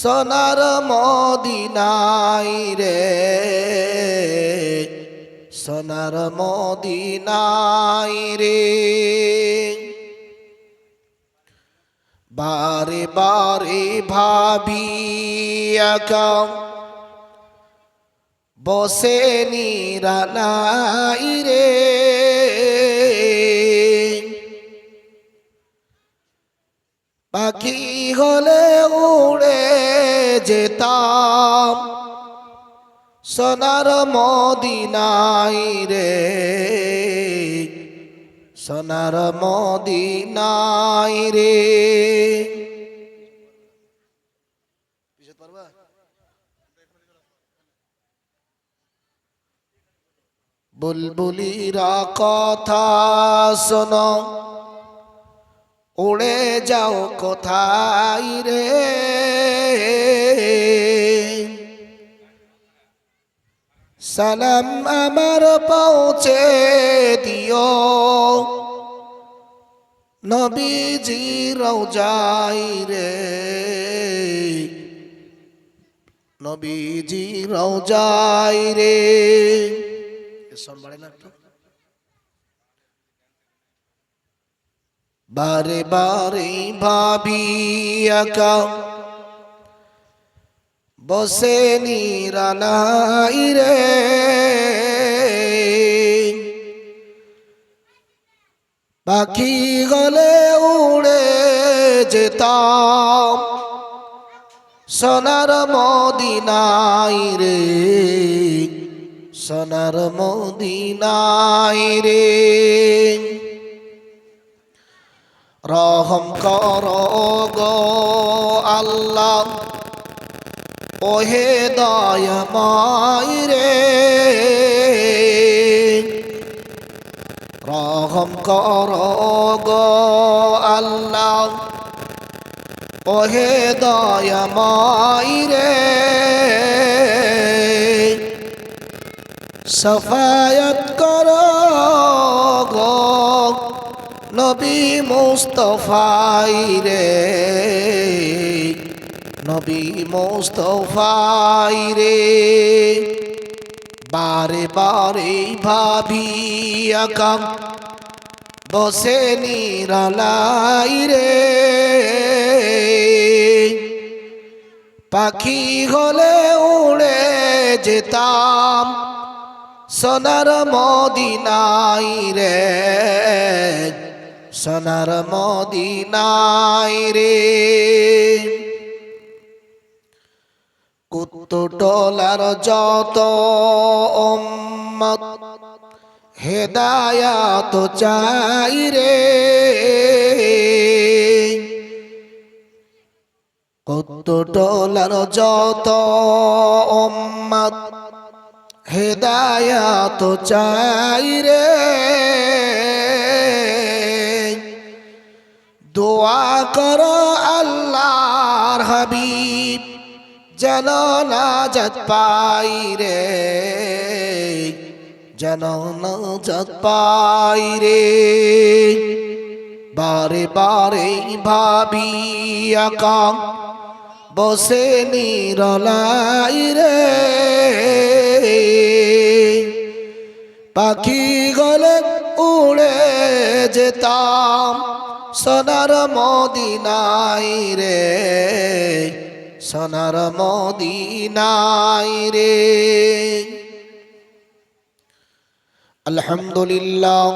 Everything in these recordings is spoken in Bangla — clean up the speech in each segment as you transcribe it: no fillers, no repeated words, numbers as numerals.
সোনার মদিনায় রে, সোনার মদিনায় রে। বারে বারে ভাবি একা বসে নিরালাই রে, পাখি হলে উড়ে যেতাম সোনার মদিনায় রে, সোনার মদিনায় রে। বুলবুলিরা কথা শোনো, উড়ে যাও কোথায় রে, সালাম আমার পৌঁছে দিও নবীজি রওজায় রে, নবীজি রওজায় রে। বারে বারে ভাবি একা বসে নিরালাই রে, পাখি গলে উড়ে যেতাম সোনার মদিনায় রে, সোনার মদিনায় রে। রহম করো গো আল্লাহ ওহে দয়াময় রে, রহম করো গো আল্লাহ ওহে দয়াময় রে, সফায়ত করো গো নবী মুস্তফায় রে, নবী মুস্তফায় রে। বারে বারে ভাবি একা বসে নিরালাই রে, পাখি হলে উড়ে যেতাম সোনার মদিনায় রে, সোনার মদিনায় রে। কুত্তুটোলার যত উম্মত হেদায়াত চাই রে, কুত্তুটোলার যত উম্মত হেদায়াত চাই রে, দোয়া করো আল্লাহর হাবিব যেন নাজাত পাই রে, যেন নাজাত পাই রে। বারে বারে ভাবি একা বসে নিরালাই রে, পাখি গলে উড়ে যেতাম সোনার মদিনায় রে, সোনার মদিনায় রে। আলহামদুলিল্লাহ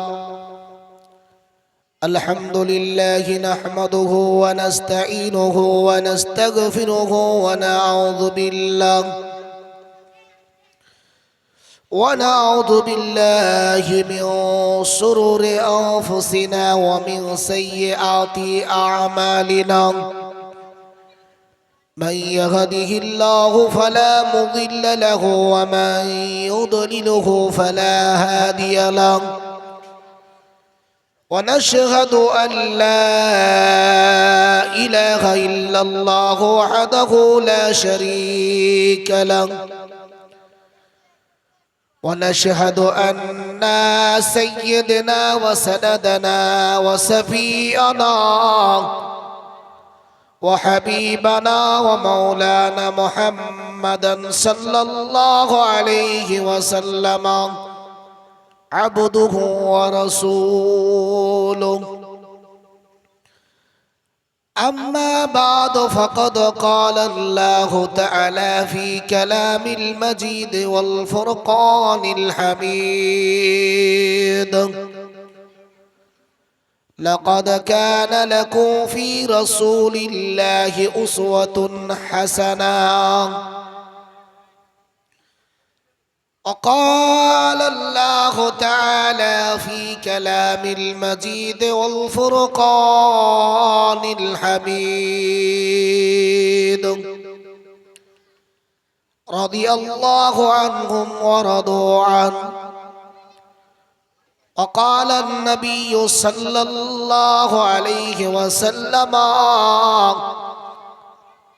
আলহামদুলিল্লাহি নাহমাদুহু ওয়া নাস্তাঈনুহু ওয়া নাস্তাগফিরুহু ওয়া ونعوذ بالله من شرور أنفسنا ومن سيئات أعمالنا من يهده الله فلا مضل له ومن يضلله فلا هادي له ونشهد أن لا إله إلا الله وحده لا شريك له ونشهد أن سيدنا وسندنا وسفينا وحبيبنا ومولانا محمدا صلى الله عليه وسلم عبده ورسوله. أما بعد فقد قال الله تعالى في كلام المجيد والفرقان الحميد: لقد كان لكم في رسول الله أسوة حسنة. وقال الله تعالى في كلام المجيد والفرقان الحميد: رضي الله عنهم ورضوا عنه. وقال النبي صلى الله عليه وسلم: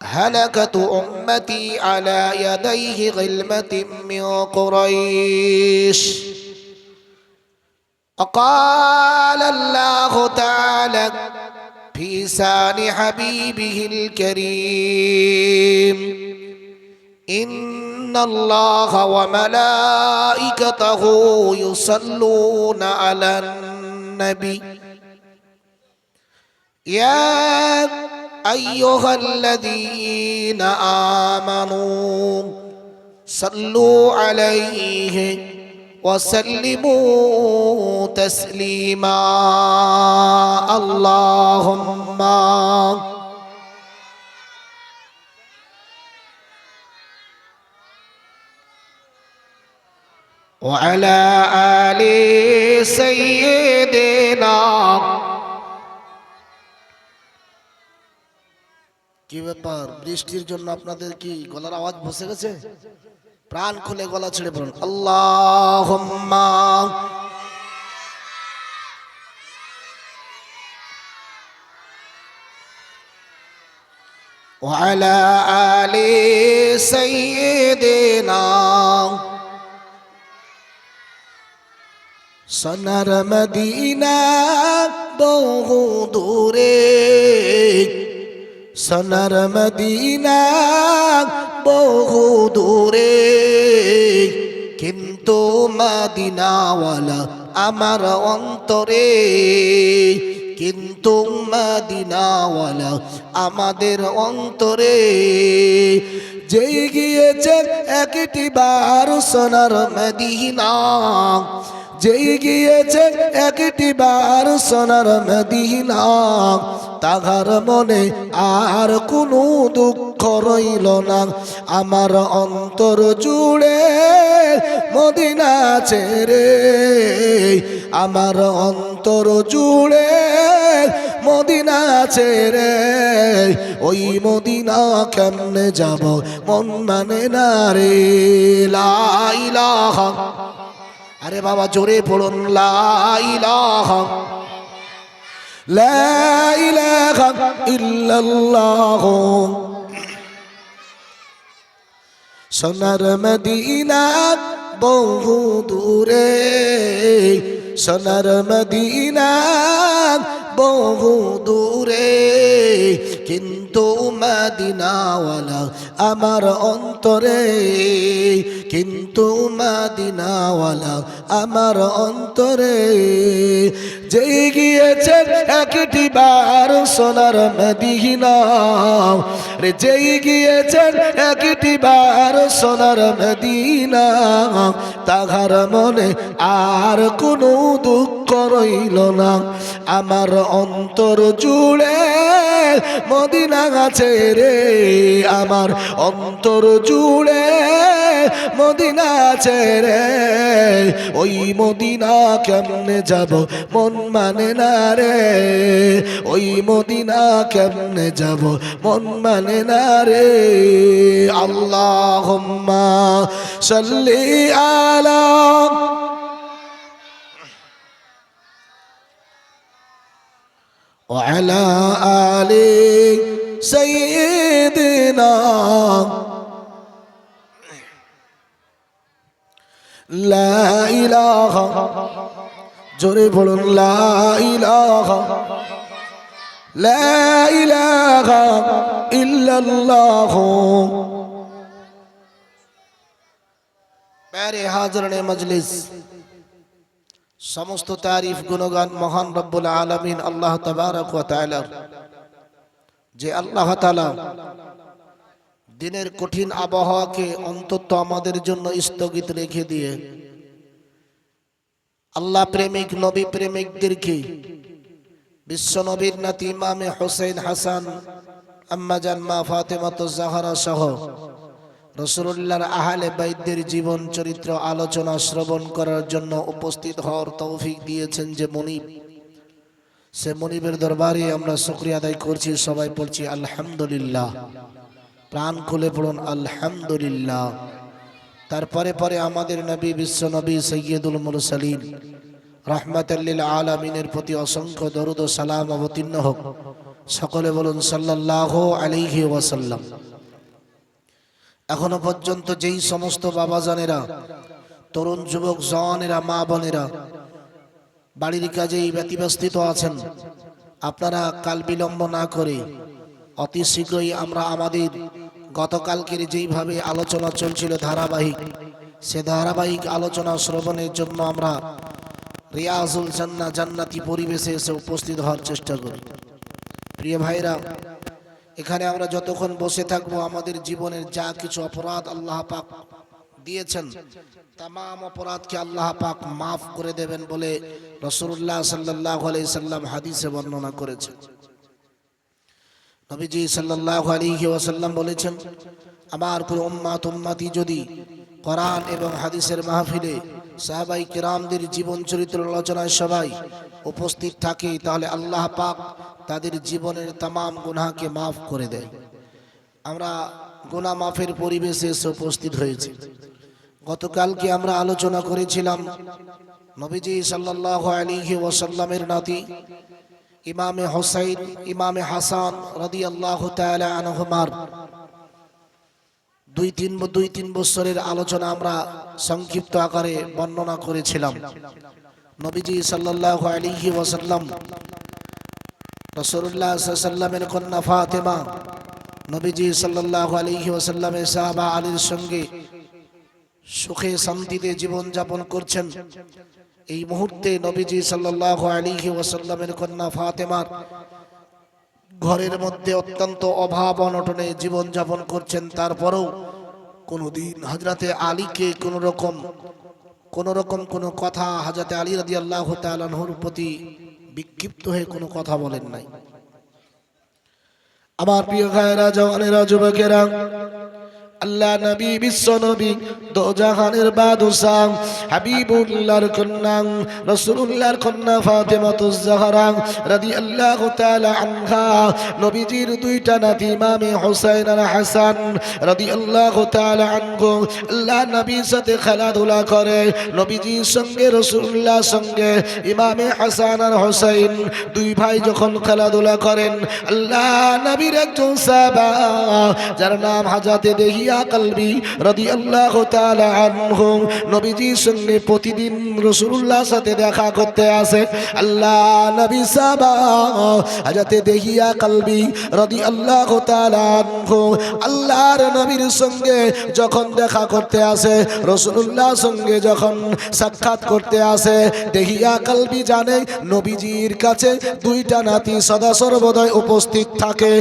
هلكة أمتي على يديه غلمة من قريش. وقال الله تعالى في شان حبيبه الكريم: إن الله وملائكته يصلون على النبي يا أيها الذين آمنوا صلوا عليه وسلموا تسليما. اللهم وعلى آل سيدنا। কি ব্যাপার, বৃষ্টির জন্য আপনাদের কি গলার আওয়াজ বসে গেছে? প্রাণ খুলে গলা ছেড়ে বলুন আল্লাহুম্মা ওয়া আলা আলি সাইয়্যিদিনা। সোনার মদিনা বহু দূরে, সোনার মদিনা বহু দূরে, কিন্তু মদিনাওয়ালা আমার অন্তরে, কিন্তু মদিনাওয়ালা আমাদের অন্তরে। যেই গিয়েছেন একটি বার সোনার মদিনা, যেই গিয়েছে একটি বার সোনার মদিনা, তাহার মনে আর কোনো দুঃখ রইল না। আমার অন্তর জুড়ে মদিনা ছেড়ে, আমার অন্তর জুড়ে মদিনা ছেড়ে, ওই মদিনা কেমনে যাব মন মানে না রে। লা ইলাহা, আরে বাবা জোরে পড়ুন লা ইলাহা, লা ইলাহা ইল্লাল্লাহ। সোনার মদিনা বহু দূরে, সোনার মদিনা বহু দূরে, কিন্তু মদিনাওয়ালা আমার অন্তরে, কিন্তু মদিনাওয়ালা আমার অন্তরে। যেই গিয়েছেন একটি বার সোনার মদিনা রে, যেই গিয়েছেন একটি বার সোনার মদিনা, তাহার মনে আর কোনো দুঃখ রইল না। আমার অন্তর জুড়ে মদিনা আছে রে, আমার অন্তর জুড়ে মদিনা আছে রে। ওই মদিনা কেমনে যাব মন মানে না রে, ওই মদিনা কেমনে যাব মন মানে না রে। আল্লাহুম্মা সাল্লি আলা وعلى آل سيدنا لا إله জোরে বলুন লা ইলাহা লা ইলাহা ইল্লাল্লাহ। প্যারে হাজরানে মজলিস, সমস্ত তারিফ গুণগান মহান রব্বুল আলামিন আল্লাহ তাবারক ওয়া তাআলা, যে আল্লাহ তাআলা দিনের কঠিন আবহাওয়াকে অন্তত আমাদের জন্য স্থগিত রেখে দিয়ে আল্লাহ প্রেমিক নবী প্রেমিকদেরকে বিশ্ব নবীর নাতি ইমামে হোসেন হাসান আম্মা জান মা ফাতেমাতুজ জাহরা সহ রাসূলুল্লাহর আহলে বাইতদের জীবন চরিত্র আলোচনা শ্রবণ করার জন্য উপস্থিত হওয়ার তৌফিক দিয়েছেন যে মুনিব, সে মুনিবের দরবারে আমরা শুকরিয়া আদায় করছি। সবাই পড়ছি আলহামদুলিল্লাহ। প্রাণ খুলে পড়ুন আলহামদুলিল্লাহ। তারপরে পরে আমাদের নবী বিশ্ব নবী সৈয়দুল মুরসালিন রাহমাতাল লিল আলামিনের প্রতি অসংখ্য দরুদ ও সালাম অবতীর্ণ হোক। সকলে বলুন সাল্লাল্লাহু আলাইহি ওয়াসাল্লাম। এখনো পর্যন্ত যেই সমস্ত বাবাজানেরা, তরুণ যুবক জওয়ানেরা, মা বোনেরা বাড়ির কাজেই ব্যতিব্যস্ত আছেন, আপনারা কাল বিলম্ব না করে অতি শীঘ্রই আমরা আমাদের গতকালকের যেইভাবে আলোচনা চলছিল ধারাবাহিক, সে ধারাবাহিক আলোচনা শ্রবণের জন্য আমরা রিয়াজুল জান্নাহ জান্নাতি পরিবেশে এসে উপস্থিত হওয়ার চেষ্টা করি। প্রিয় ভাইরা, এখানে আমরা যতক্ষণ বসে থাকবো আমাদের জীবনের যা কিছু অপরাধ আল্লাহ পাক দিয়েছেন তামাম অপরাধকে আল্লাহ পাক মাফ করে দেবেন বলে রাসূলুল্লাহ সাল্লাল্লাহু আলাইহি সাল্লাম হাদিসে বর্ণনা করেছেন। নবীজি সাল্লাল্লাহু আলাইহি ওয়াসাল্লাম বলেছেন, আমার পুরো উম্মতি যদি কোরআন এবং হাদিসের মাহফিলে সাহাবায়ে কিরামদের জীবন চরিত্র আলোচনায় সবাই উপস্থিত থাকে, তাহলে আল্লাহ পাক তাদের জীবনের तमाम গুনাহকে মাফ করে দেয়। আমরা গুনাহ মাফের পরিবেশে এসে উপস্থিত হয়েছি। গতকালকে আমরা আলোচনা করেছিলাম নবীজি সাল্লাল্লাহু আলাইহি ওয়াসাল্লামের নাতি ইমামে হোসেন ইমামে হাসান রাদিয়াল্লাহু তাআলা আনহুমার দুই তিন বছরের আলোচনা আমরা সংক্ষিপ্ত আকারে বর্ণনা করেছিলাম। নবীজি সাল্লাল্লাহু আলাইহি ওয়াসাল্লাম রাসূলুল্লাহ সাল্লাল্লাহু আলাইহি ওয়াসাল্লামের কন্যা ফাতেমা নবীজি সাল্লাল্লাহু আলাইহি ওয়াসাল্লামের সাহাবা আলীর সঙ্গে সুখে শান্তিতে জীবন যাপন করছেন। এই মুহূর্তে নবীজি সাল্লাল্লাহু আলাইহি ওয়াসাল্লামের কন্যা ফাতেমার ঘরের মধ্যে অত্যন্ত অভাব অনটনে জীবন যাপন করছেন। তারপরেও কোনদিন হযরতে আলীকে কোন রকম কোনো কথা হযরতে আলী রাদিয়াল্লাহু তাআলা আনহুর প্রতি বিক্ষিপ্ত হয়ে কোনো কথা বলেন নাই। আমার প্রিয় ভাইরা, জওয়ানেরা, যুবকেরা, আল্লাহ নবী বিশ্ব নবী দো জাহানের বাদশাহ হাবিবুল্লাহর কন্যা রাসূলুল্লাহর কন্যা ফাতেমাতুজ জাহরা রাদিয়াল্লাহু তাআলা আনহা, নবীজির দুইটা নাতি ইমামে হোসেন আর হাসান রাদিয়াল্লাহু তাআলা আনহু, আল্লাহ নবীর সাথে খেলাধুলা করে। নবীজির সঙ্গে রাসূলুল্লাহর সঙ্গে ইমামে হাসান আর হোসেন দুই ভাই যখন খেলাধুলা করেন, আল্লাহ নবীর একজন সাহাবা যার নাম হযরতে দেহিয়া কলবি রাদিয়াল্লাহু তাআলা আনহু, নবীজির সঙ্গে প্রতিদিন রাসূলুল্লাহর সাথে দেখা করতে আসে। আল্লাহ নবী সাহাবা হযরতে দেহিয়া কলবি রাদিয়াল্লাহু তাআলা আনহু আল্লাহর নবীর সঙ্গে যখন দেখা করতে আসে, রাসূলুল্লাহর সঙ্গে যখন সাক্ষাৎ করতে আসে, দেহিয়া কলবি জানে নবীজির কাছে দুইটা নাতি সদা সর্বদাই উপস্থিত থাকে।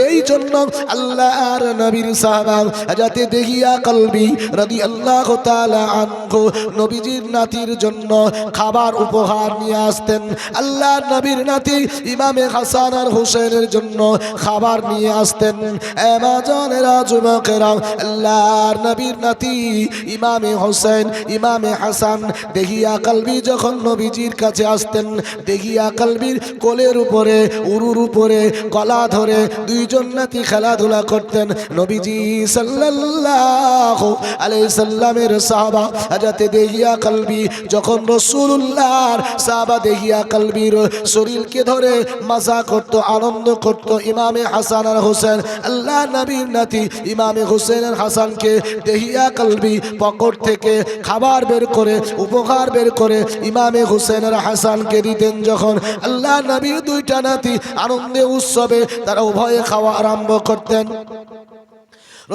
এই জন্য আল্লাহর নবীর সাহাবা হযরতে দেহিয়া কলবি রাদিয়াল্লাহু তাআলা আনহু নবীজির নাতির জন্য খাবার উপহার নিয়ে আসতেন। আল্লাহর নবীর নাতি ইমামে হাসান আর হোসেনের জন্য খাবার নিয়ে আসতেন। এমাজনেরা, যুবকেরা, আল্লাহর নবীর নাতি ইমামে হোসেন ইমামে হাসান দেহিয়া কলবি যখন নবীজির কাছে আসতেন, দেহিয়া কলবির কোলের উপরে উরুর উপরে গলা ধরে দুইজন নাতি খেলাধুলা করতেন। নবীজি সাল্লাল্লাহু সাল্লাল্লাহু আলাইহি সাল্লামের সাহাবা হযরত দেহিয়া কলবি যখন রাসূলুল্লাহর সাহাবা দেহিয়া কলবির শরীরকে ধরে মজা করত, আনন্দ করত, ইমামে হাসান আর হোসেন আল্লাহ নবীর নাতি ইমামে হোসেন আর হাসানকে দেহিয়া কলবি পকেট থেকে খাবার বের করে উপহার বের করে ইমামে হোসেন আর হাসানকে দিতেন। যখন আল্লাহ নবীর দুইটা নাতি আনন্দে উৎসবে তারা উভয়ে খাওয়া আরম্ভ করতেন।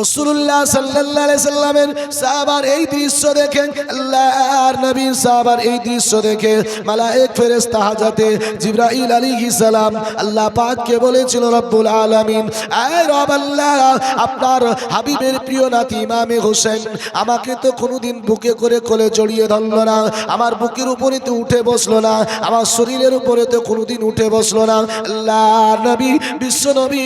রাসূলুল্লাহ সাল্লাল্লাহু আলাইহি সাল্লামের সাহাবার এই দৃশ্য দেখে আল্লাহর নবীর সাহাবার এই দৃশ্য দেখে মালায়েক ফেরেশতা হযরতে জিবরাইল আলাইহিস সালাম আল্লাহ পাককে বলেছিল, রব্বুল আলামিন, আয় রব আল্লাহ, আপনার হাবিবের প্রিয় নাতি ইমামে হোসেন আমাকে তো কোনোদিন বুকে করে কোলে জড়িয়ে ধরলো না, আমার বুকের উপরে তো উঠে বসলো না, আমার শরীরের উপরে তো কোনোদিন উঠে বসলো না। আল্লাহর নবী বিশ্ব নবী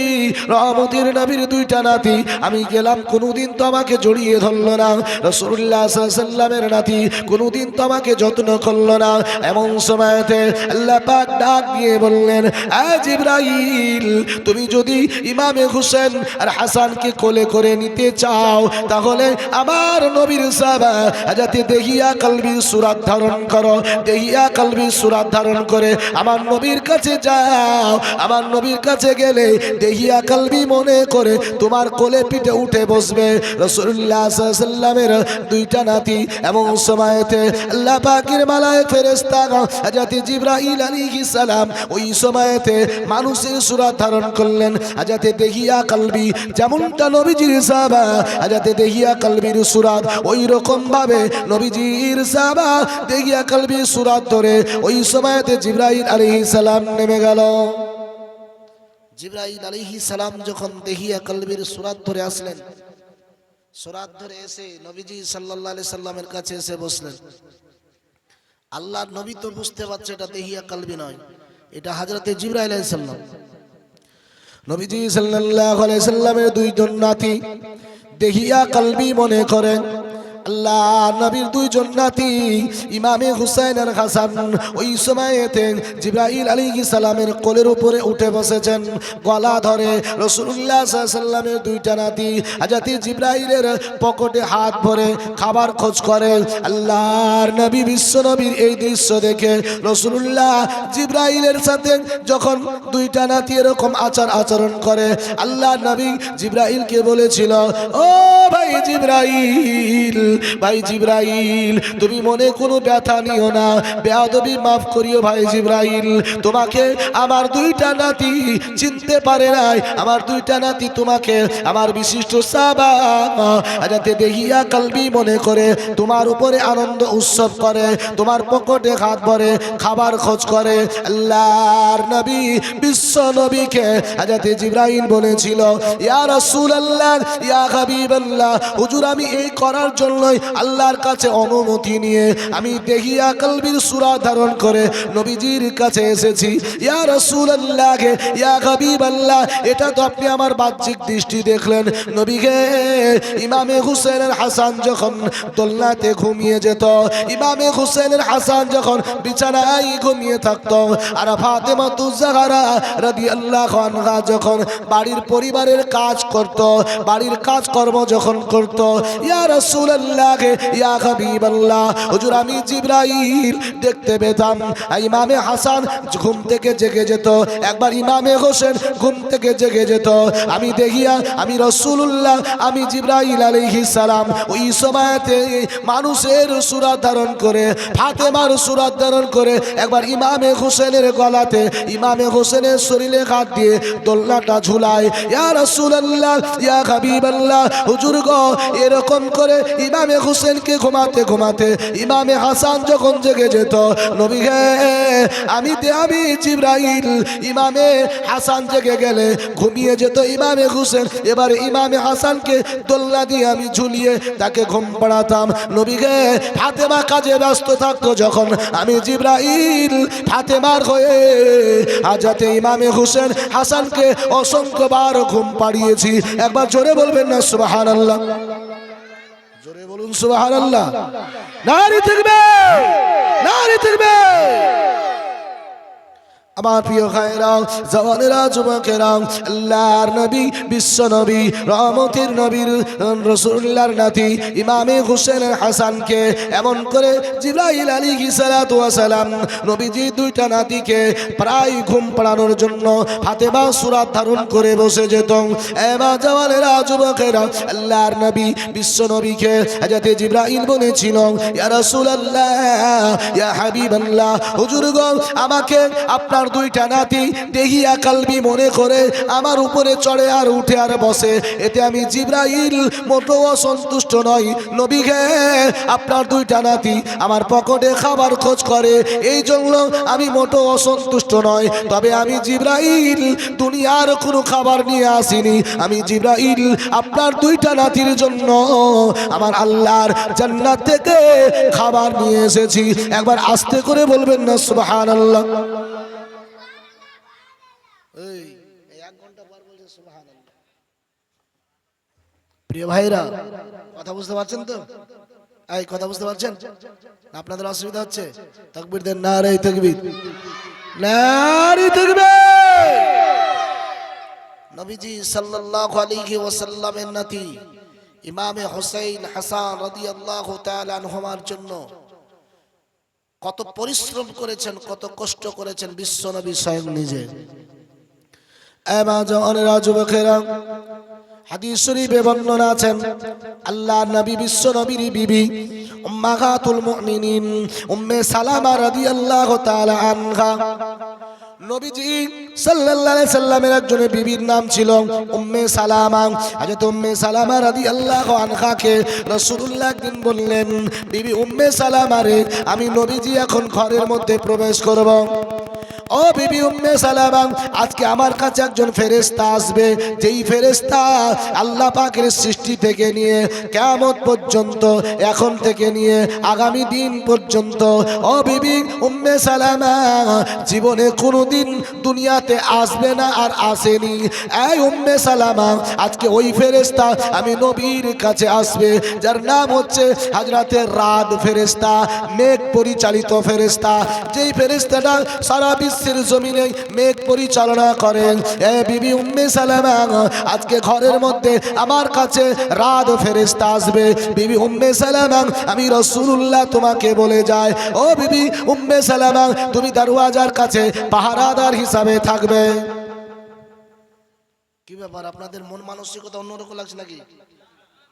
রহমতের নবীর দুইটা নাতি আমি গেলাম, কোনোদিন তো আমাকে জড়িয়ে ধরলো না। রাসূলুল্লাহ সাল্লাল্লাহু আলাইহি সাল্লামের নাতি কোনোদিন তো আমাকে যত্ন করলো না। এমন সময়তে আল্লাহ পাক ডাক দিয়ে বললেন, আয় জিবরাইল, তুমি যদি ইমামে হোসেন আর হাসানকে কোলে করে নিতে চাও তাহলে আমার নবীর সাহাবা হযরত দেহিয়া কলবির সূরত ধারণ করো, দেহিয়া কলবির সূরত ধারণ করে আমার নবীর কাছে যাও। আমার নবীর কাছে গেলে দেহিয়া কলবি মনে করে তোমার কোলে পিঠে উঠে বসবে। রাসূলুল্লাহ সাল্লাল্লাহু আলাইহি সাল্লামের দুইটা নাতি এমন সময়তে আল্লাহ পাকের মালায়েক ফেরেশতা হযরত জিবরাইল আলাইহিস সালাম ওই সময়তে মানুষের সূরত ধারণ করলেন। হযরত দেহিয়া কলবি যেমনটা নবীজির সাহাবা হযরত দেহিয়া কলবির সূরত ওই রকম ভাবে নবীজির সাহাবা দেহিয়া কলবির সূরত ধরে ওই সময়তে জিবরাইল আলাইহিস সালাম নেমে গেল। জিবরাইল আলাইহিস সালাম যখন দেহিয়া কলবির সূরত ধরে আসলেন, সূরত ধরে এসে নবীজি সাল্লাল্লাহু আলাইহি সাল্লামের কাছে এসে বসলেন। আল্লাহর নবী তো বুঝতে পারছে এটা দেহিয়া কলবি নয়, এটা হযরতে জিবরাইল আলাইহিস সালাম। নবীজি সাল্লাল্লাহু আলাইহি সাল্লামের দুইজন নাতি দেহিয়া কলবি মনে করেন। আল্লাহ নবীর দুইজন নাতি ইমামে হুসাইন আর হাসান ওই সময়তে জিবরাইল আলাইহিস সালামের কোলের উপরে উঠে বসেছেন, গলা ধরে রাসূলুল্লাহ সাল্লাল্লাহু আলাইহি সাল্লামের দুইটা নাতি হযরত জিবরাইলের পকেটে হাত ভরে খাবার খোঁজ করে। আল্লাহর নবী বিশ্ব নবীর এই দৃশ্য দেখে রাসূলুল্লাহ জিবরাইলের সাথে যখন দুইটা নাতি এরকম আচরণ করে আল্লাহ নবী জিবরাইলকে বলেছিল, ও ভাই জিবরাইল, ভাই জিবরাইল, তুমি মনে কোনো ব্যথা নিও না, বেয়াদবি মাফ করিও ভাই জিবরাইল, তোমাকে আমার দুইটা নাতি চিনতে পারে নাই, আমার দুইটা নাতি তোমাকে আমার বিশিষ্ট সাহাবা হযরত দেহিয়া কলবি মনে করে তোমার উপরে আনন্দ উৎসব করে, তোমার পকেটে হাত ভরে খাবার খোঁজ করে। আল্লাহর নবী বিশ্ব নবীকে হযরত জিবরাইল বলেছিল, ইয়া রাসূলুল্লাহ, ইয়া হাবিবাল্লাহ, হুজুর আমি এই করার জন্য আল্লাহর কাছে অনুমতি নিয়ে আমি দেহিয়া কলবির সূরত ধারণ করে নবীজির কাছে এসেছি। ইয়া রাসূলুল্লাহ, ইয়া হাবিবাল্লাহ, এটা তো আপনি আমার বাহ্যিক দৃষ্টি দেখলেন। নবীকে ইমামে হুসাইনের হাসান যখন দোলনাতে ঘুমিয়ে যেত, ইমামে হুসাইনের হাসান যখন বিছানায় ঘুমিয়ে থাকতো, আর ফাতেমাতুজ জাহরা রাদিয়াল্লাহু আনহা যখন বাড়ির পরিবারের কাজ করত, বাড়ির কাজকর্ম যখন করত, ইয়া রাসূলুল্লাহ, ইয়া হাবিবাল্লাহ, হুজুর আমি জিবরাইল দেখতে পেতাম। ইমামে হাসান ঘুম থেকে জেগে যেত, একবার ইমামে হোসেন ঘুম থেকে জেগে যেত, আমি দেখিয়া আমি রাসূলুল্লাহ, আমি জিবরাইল আলাইহিস সালাম ওই সময়তে মানুষের সূরত ধারণ করে ফাতেমার সূরত ধারণ করে একবার ইমামে হোসেনের গলাতে ইমামে হোসেনের শরীরে হাত দিয়ে দোলনাটা ঝুলায়। ইয়া রাসূলুল্লাহ, ইয়া হাবিবাল্লাহ, হুজুর গো, এরকম করে ইমামে হোসেনকে ঘুমাতে ঘুমাতে ইমামে হাসান যখন জেগে যেত, নবী হে আমি জিবরাইল, ইমামে হাসান জেগে গেলে ঘুমিয়ে যেত ইমামে হোসেন, এবারে ইমামে হাসানকে দোলনা দিয়ে আমি ঝুলিয়ে তাকে ঘুম পাড়াতাম। নবী হে ফাতেমা কাজে ব্যস্ত থাকতো, যখন আমি জিবরাইল ফাতেমার হয়ে হযরত ইমামে হোসেন হাসানকে অসংখ্যবার ঘুম পাড়িয়েছি। একবার জোরে বলবেন না সুবহানাল্লাহ? জোরে বলুন সুবহানাল্লাহ। নারী থাকবে, নারী থাকবে। আমার প্রিয় ভাইরা, জওয়ানেরা, যুবকেরা, আল্লাহর নবী, বিশ্ব নবী, রহমতের নবীর রাসূলুল্লাহর নাতি ইমামে হোসেন হাসানকে এমন করে জিবরাইল আলাইহিস সালাতু ওয়াস সালাম নবীজি দুইটা নাতিকে প্রায় ঘুম পাড়ানোর জন্য ফাতেমা সূরা ধারণ করে বসে যেত। এমা জওয়ানেরা, যুবকেরা, আল্লাহর নবী, বিশ্ব নবীকে হযরত জিবরাইল বলেছিল, ইয়া রাসূলুল্লাহ, ইয়া হাবিবাল্লাহ, হুজুর গো, আমাকে আপনার দুইটা নাতি দেহিয়া কালবি মনে করে আমার উপরে চড়ে আর উঠে আর বসে, এতে আমি জিবরাইল মোটেও অসন্তুষ্ট নই। নবী গে, আপনার দুইটা নাতি আমার পকেটে খাবার খোঁজ করে, এই জন্য আমি মোটেও অসন্তুষ্ট নয়। তবে আমি জিবরাইল দুনিয়ার কোনো খাবার নিয়ে আসিনি, আমি জিবরাইল আপনার দুইটা নাতির জন্য আমার আল্লাহর জান্নাত থেকে খাবার নিয়ে এসেছি। একবার আস্তে করে বলবেন না সুবহানাল্লাহ? প্রিয় ভাইরা, কথা বুঝতে পারছেন তো? এই কথা বুঝতে পারছেন? আপনাদের অসুবিধা হচ্ছে? তাকবীর দেন, নারে তাকবীর, নারে তাকবীর। নবীজি সাল্লাল্লাহু আলাইহি ওয়াসাল্লামের নাতি ইমামে হুসাইন হাসান রাদিয়াল্লাহু তাআলা আনহুমার জন্য কত পরিশ্রম করেছেন, কত কষ্ট করেছেন বিশ্ব নবী স্বয়ং নিজে। এমা জওয়ানেরা, যুবকেরা, হাদিস শরীফে বর্ণনা আছেন, আল্লাহর নবী, বিশ্ব নবীর বিবি উম্মাহাতুল মুমিনিন উম্মে সালামা রাদিয়াল্লাহু তাআলা আনহা, নবীজি সাল্লাল্লাহু আলাইহি সাল্লামের একজন বিবির নাম ছিল উম্মে সালামা। হযরত উম্মে সালামা রাদিয়াল্লাহু আনহাকে রাসূলুল্লাহ একদিন বললেন, বিবি উম্মে সালামা রে, আমি নবীজি এখন ঘরের মধ্যে প্রবেশ করব। ও বিবি উম্মে সালামা, আজকে আমার কাছে একজন ফেরেশতা আসবে, যেই ফেরেশতা আল্লাহ পাকের সৃষ্টি থেকে নিয়ে কিয়ামত পর্যন্ত, এখন থেকে নিয়ে আগামী দিন পর্যন্ত, ও বিবি উম্মে সালামা জীবনে কোনোদিন দুনিয়াতে আসবে না আর আসেনি। এই উম্মে সালামা, আজকে ওই ফেরেশতা আমি নবীর কাছে আসবে, যার নাম হচ্ছে হযরতে রাদ ফেরেশতা, মেঘ পরিচালিত ফেরেশতা, যেই ফেরেশতাটা সারা বিশ্বের জমিনে মেঘ পরিচালনা করেন। এ বিবি উম্মে সালামা, আজকে ঘরের মধ্যে আমার কাছে রাদ ফেরেশতা আসবে। বিবি উম্মে সালামা, আমি রাসূলুল্লাহ তোমাকে বলে যায়, ও বিবি উম্মে সালামা, তুমি দরওয়াজার কাছে পাহারাদার হিসাবে থাকবে। কি ব্যাপার, আপনাদের মন মানসিকতা অন্যরকম লাগছে নাকি?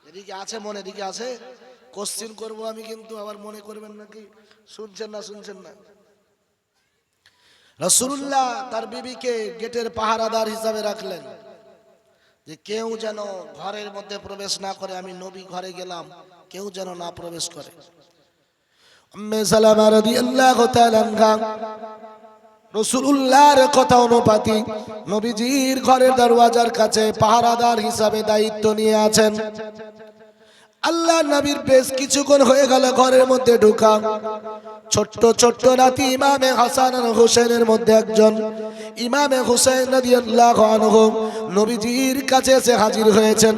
এদিকে আছে, মনে এদিকে আছে। কোশ্চেন করবো আমি, কিন্তু আবার মনে করবেন নাকি শুনছেন না, শুনছেন না। রাসূলুল্লাহ তার বিবিকে গেটের পাহারাদার হিসাবে রাখলেন, যে কেউ যেন ঘরের মধ্যে প্রবেশ না করে, আমি নবী ঘরে গেলাম, কেউ যেন না প্রবেশ করে। উম্মে সালামা রাদিয়াল্লাহু তাআলা আনহা রাসূলুল্লাহর কথা অনুপাতি নবীজির ঘরের দরওয়াজার কাছে পাহারাদার হিসাবে দায়িত্ব নিয়ে আছেন। আল্লাহ নবীর বেশ কিছুক্ষণ হয়ে গেল ঘরের মধ্যে ঢোকা। ছোট্ট ছোট্ট নাতি ইমামে হাসান আর হোসেনের মধ্যে একজন ইমামে হোসেন রাদিয়াল্লাহু আনহু নবীজির কাছে এসে হাজির হয়েছেন।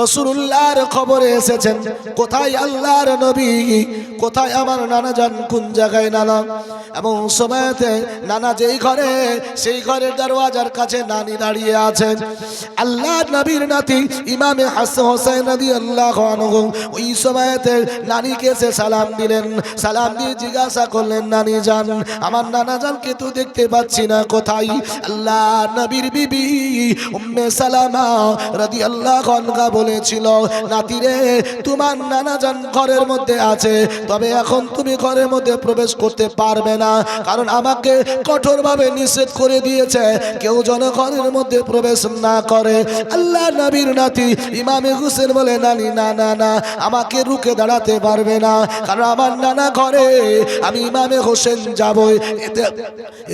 রাসূলুল্লাহর খবরে এসেছেন, কোথায় আল্লাহর নবী, কোথায় আমার নানা যান, কোন জায়গায় নানা। এবং সময়তে নানা যেই ঘরে, সেই ঘরের দরওয়াজার কাছে নানি দাঁড়িয়ে আছেন। আল্লাহর নবীর নাতি ইমামে হাসান হোসেন রাদিয়াল্লাহু আনহু ওই সময়তে নানিকে এসে সালাম দিলেন। সালাম দিয়ে জিজ্ঞাসা করলেন, নানি জান, আমার নানা জানকে তো দেখতে পাচ্ছি না, কোথায়? আল্লাহর নবীর বিবি উম্মে সালামা রাদিয়াল্লাহু আনহা বলেছিল, নাতিরে, তোমার নানা জান ঘরের মধ্যে আছে, তবে এখন তুমি ঘরের মধ্যে প্রবেশ করতে পারবে না, কারণ আমাকে কঠোরভাবে নিষেধ করে দিয়েছে কেউ যেন ঘরের মধ্যে প্রবেশ না করে। আল্লাহ নবীর নাতি ইমামে হোসেন বলে, নানি না না না, আমাকে রুখে দাঁড়াতে পারবে না, কারণ আমার নানা ঘরে, আমি ইমামে হোসেন যাবই,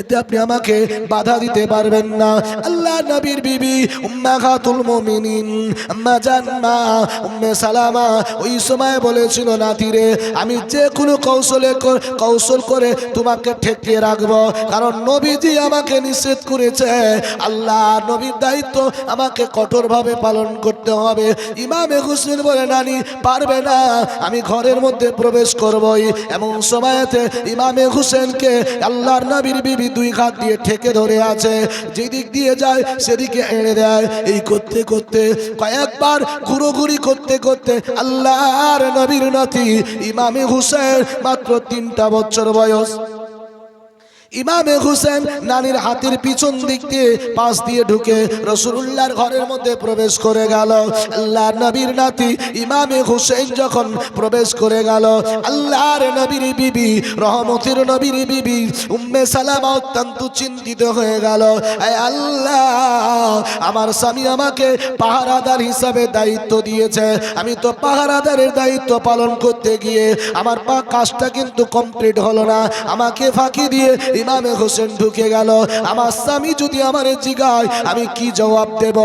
এতে আপনি আমাকে বাধা দিতে পারবেন না। আল্লাহ নবীর বিবি উম্মাহাতুল মুমিনিন আম্মা জান মা উম্মে সালামা ওই সময় বলেছিল, নাতিরে, আমি যে কোনো কৌশল করে তোমাকে ঠেকিয়ে রাখবো, কারণ নবীজি আমাকে নিষেধ করেছে, আল্লাহ নবীর দায়িত্ব আমাকে কঠোরভাবে পালন করতে হবে। ইমামে হোসেন বলে, রানী পারবে না, আমি ঘরের মধ্যে প্রবেশ করবই। এমন সময়তে ইমামে হুসেনকে আল্লাহর নবীর বিবি দুই হাত দিয়ে ঠেকে ধরে আছে, যেদিক দিয়ে যায় সেদিকে এড়ে দেয়। এই করতে করতে কয়েকবার ঘুরোঘুরি করতে করতে আল্লাহর নবীর নাতি ইমামে হুসেন মাত্র 3টা বছর বয়স। ইমামে হুসেন নানির হাতের পিছন দিক দিয়ে পাশ দিয়ে ঢুকে রাসূলুল্লাহর ঘরের মধ্যে প্রবেশ করে গেল। আল্লাহর নবীর নাতি ইমামে হুসেন যখন প্রবেশ করে গেল, আল্লাহর নবীর বিবি রহমতের নবীর বিবি উম্মে সালামা অত্যন্ত চিন্তিত হয়ে গেল। আয় আল্লাহ, আমার স্বামী আমাকে পাহারাদার হিসাবে দায়িত্ব দিয়েছে, আমি তো পাহারাদারের দায়িত্ব পালন করতে গিয়ে আমার কাজটা কিন্তু কমপ্লিট হলো না। আমাকে ফাঁকি দিয়ে ইমামে হোসেন ঢুকে গেল। আমার স্বামী যদি আমারে জিগায় আমি কি জবাব দেব?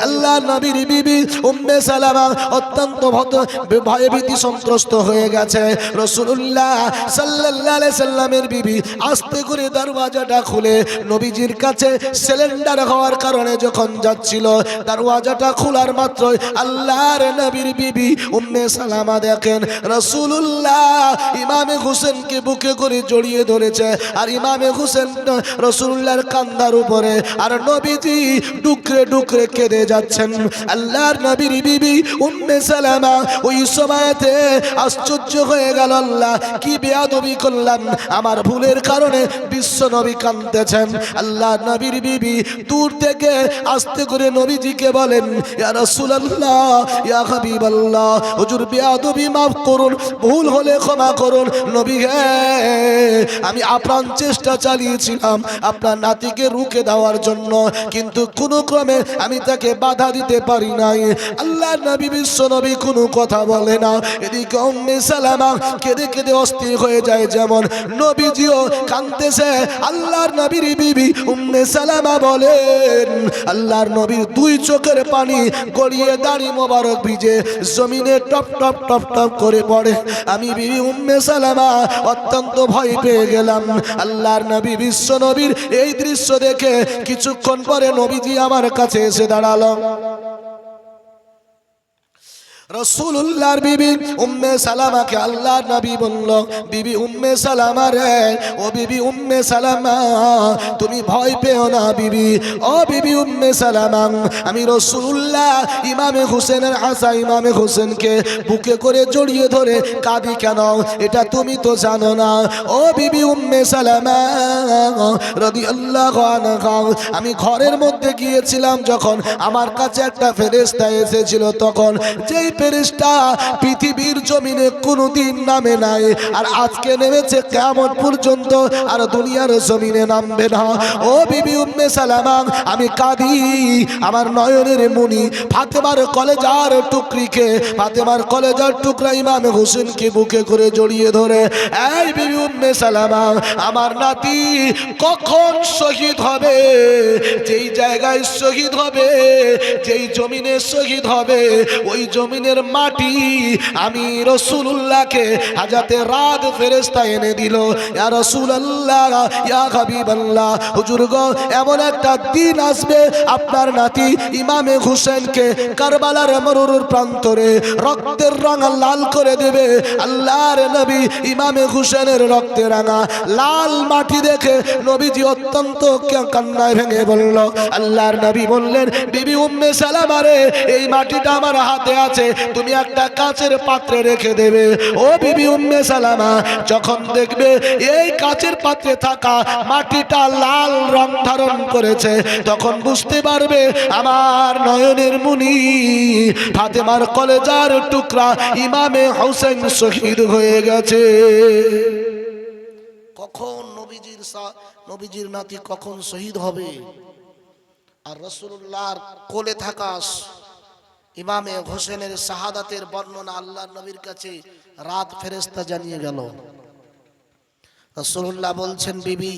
আল্লাহ নবীর বিবি উম্মে সালামা অত্যন্ত ভয়ে ভীতি সন্ত্রস্ত হয়ে গেছে। রাসূলুল্লাহ সাল্লাল্লাহু আলাইহি সাল্লামের বিবি আস্তে করে দরওয়াজাটা খুলে নবীজির কাছে সিলিন্ডার হওয়ার কারণে যখন যাচ্ছিল, দরওয়াজাটা খোলার মাত্রই আল্লাহর নবীর বিবি উম্মে সালামা দেখেন রাসূলুল্লাহ ইমামে হোসেনকে বুকে করে জড়িয়ে ধরেছে, আর ইমামে হুসেন রাসূলুল্লাহর কান্দার উপরে, আর নবীজি ডুকরে ডুকরে কেঁদে যাচ্ছেন। আল্লাহর নবীর বিবি উম্মে সালামা ওই সময়তে আশ্চর্য হয়ে গেল, আল্লাহ কি বেয়াদবি করলাম, আমার ভুলের কারণে বিশ্ব নবী কাঁদতেছেন। আল্লাহর নবীর বিবি দূর থেকে আস্তে করে নবীজিকে বলেন, ইয়া রাসূলুল্লাহ, ইয়া হাবিবাল্লাহ, হুজুর বেয়াদবি মাফ করুন, ভুল হলে ক্ষমা করুন। নবী হে, আমি আপ্রাণ চেষ্টা চালিয়েছিলাম আপনার নাতিকে রুখে দেওয়ার জন্য, কিন্তু কোনো ক্রমে আমি তাকে বাধা দিতে পারি নাই। আল্লাহর নবী বিশ্ব নবী কোনো কথা বলে না। এদিকে উম্মে সালামা কেঁদে কেঁদে অস্থির হয়ে যায়, যেমন নবীজিও কাঁদতেছে। আল্লাহর নবীর বিবি উম্মে সালামা বলেন, আল্লাহর নবীর দুই চোখের পানি গড়িয়ে দাড়ি মোবারক ভিজে জমিনে টপ টপ টপ টপ করে পড়ে। আমি বিবি উম্মে সালামা অত্যন্ত ভয় পেয়ে গেলাম। আল্লাহর নবী বিশ্ব নবীর এই দৃশ্য দেখে কিছুক্ষণ পরে নবীজি আমার কাছে এসে দাঁড়ালো। রাসূলুল্লাহর বিবি উম্মে সালামাকে আল্লাহর নবী বলল, বিবি উম্মে সালামা রে, ও বিবি উম্মে সালামা, তুমি ভয় পেও না বিবি। ও বিবি উম্মে সালামা, আমি রাসূলুল্লাহ ইমামে হোসেনের আশা ইমামে হোসেনকে বুকে করে জড়িয়ে ধরে কাঁদি কেন, এটা তুমি তো জানো না। ও বিবি উম্মে সালামা রাদিয়াল্লাহু আনহা, আমি ঘরের মধ্যে গিয়েছিলাম, যখন আমার কাছে একটা ফেরেশতা এসেছিল, তখন যেই ফেরেশতা পৃথিবীর জমিনে কোনোদিন নামে নাই, আর আজকে নেমেছে কিয়ামত পর্যন্ত, আর দুনিয়ার জমিনে নামবে না। ও বিবি উম্মে সালামা, আমি কাঁদি, আমার নয়নের মনি ফাতেমার কলেজার টুকরিকে, ফাতেমার কলেজার টুকরা ইমাম হোসেনকে বুকে করে জড়িয়ে ধরে, এই বিবি উম্মে সালামা, আমার নাতি কখন শহীদ হবে, যেই জায়গায় শহীদ হবে, যেই জমিনে শহীদ হবে, ওই জমিনের মাটি আমি রাসূলুল্লাহকে হাজাতে রাত ফেরেশতা এনে দিল। ইয়া রাসূলুল্লাহ, ইয়া হাবিবাল্লাহ, হুজুর গো, এমন একটা দিন আসবে আপনার নাতি ইমামে হোসেনকে কারবালার মরুর প্রান্তরে রক্তের রঙা লাল করে দেবে। আল্লাহর নবী ইমামে হোসেনের রক্তে রাঙা লাল মাটি দেখে নবীজি অত্যন্ত কান্নায় ভেঙে বলল। আল্লাহর নবী বললেন, বিবি উম্মে সালামা রে, এই মাটিটা আমার হাতে আছে, তুমি একটা কাচের পাত্রে রেখে দেবে। ও বিবি উম্মে সালামা যখন দেখবে এই কাচের পাত্রে থাকা মাটিটা লাল রং ধারণ করেছে, তখন বুঝতে পারবে আমার নয়নের মনি ফাতেমার কলেজার টুকরা ইমামে হোসেন শহীদ হয়ে গেছে। কখন নবীজির নাতি কখন শহীদ হবে, আর রাসূলুল্লাহর কোলে থাকা ইমামে হোসেনের শাহাদাতের বর্ণনা আল্লাহর নবীর কাছে রাত ফেরেশতা জানিয়ে গেল। রাসূলুল্লাহ বলছেন, বিবি,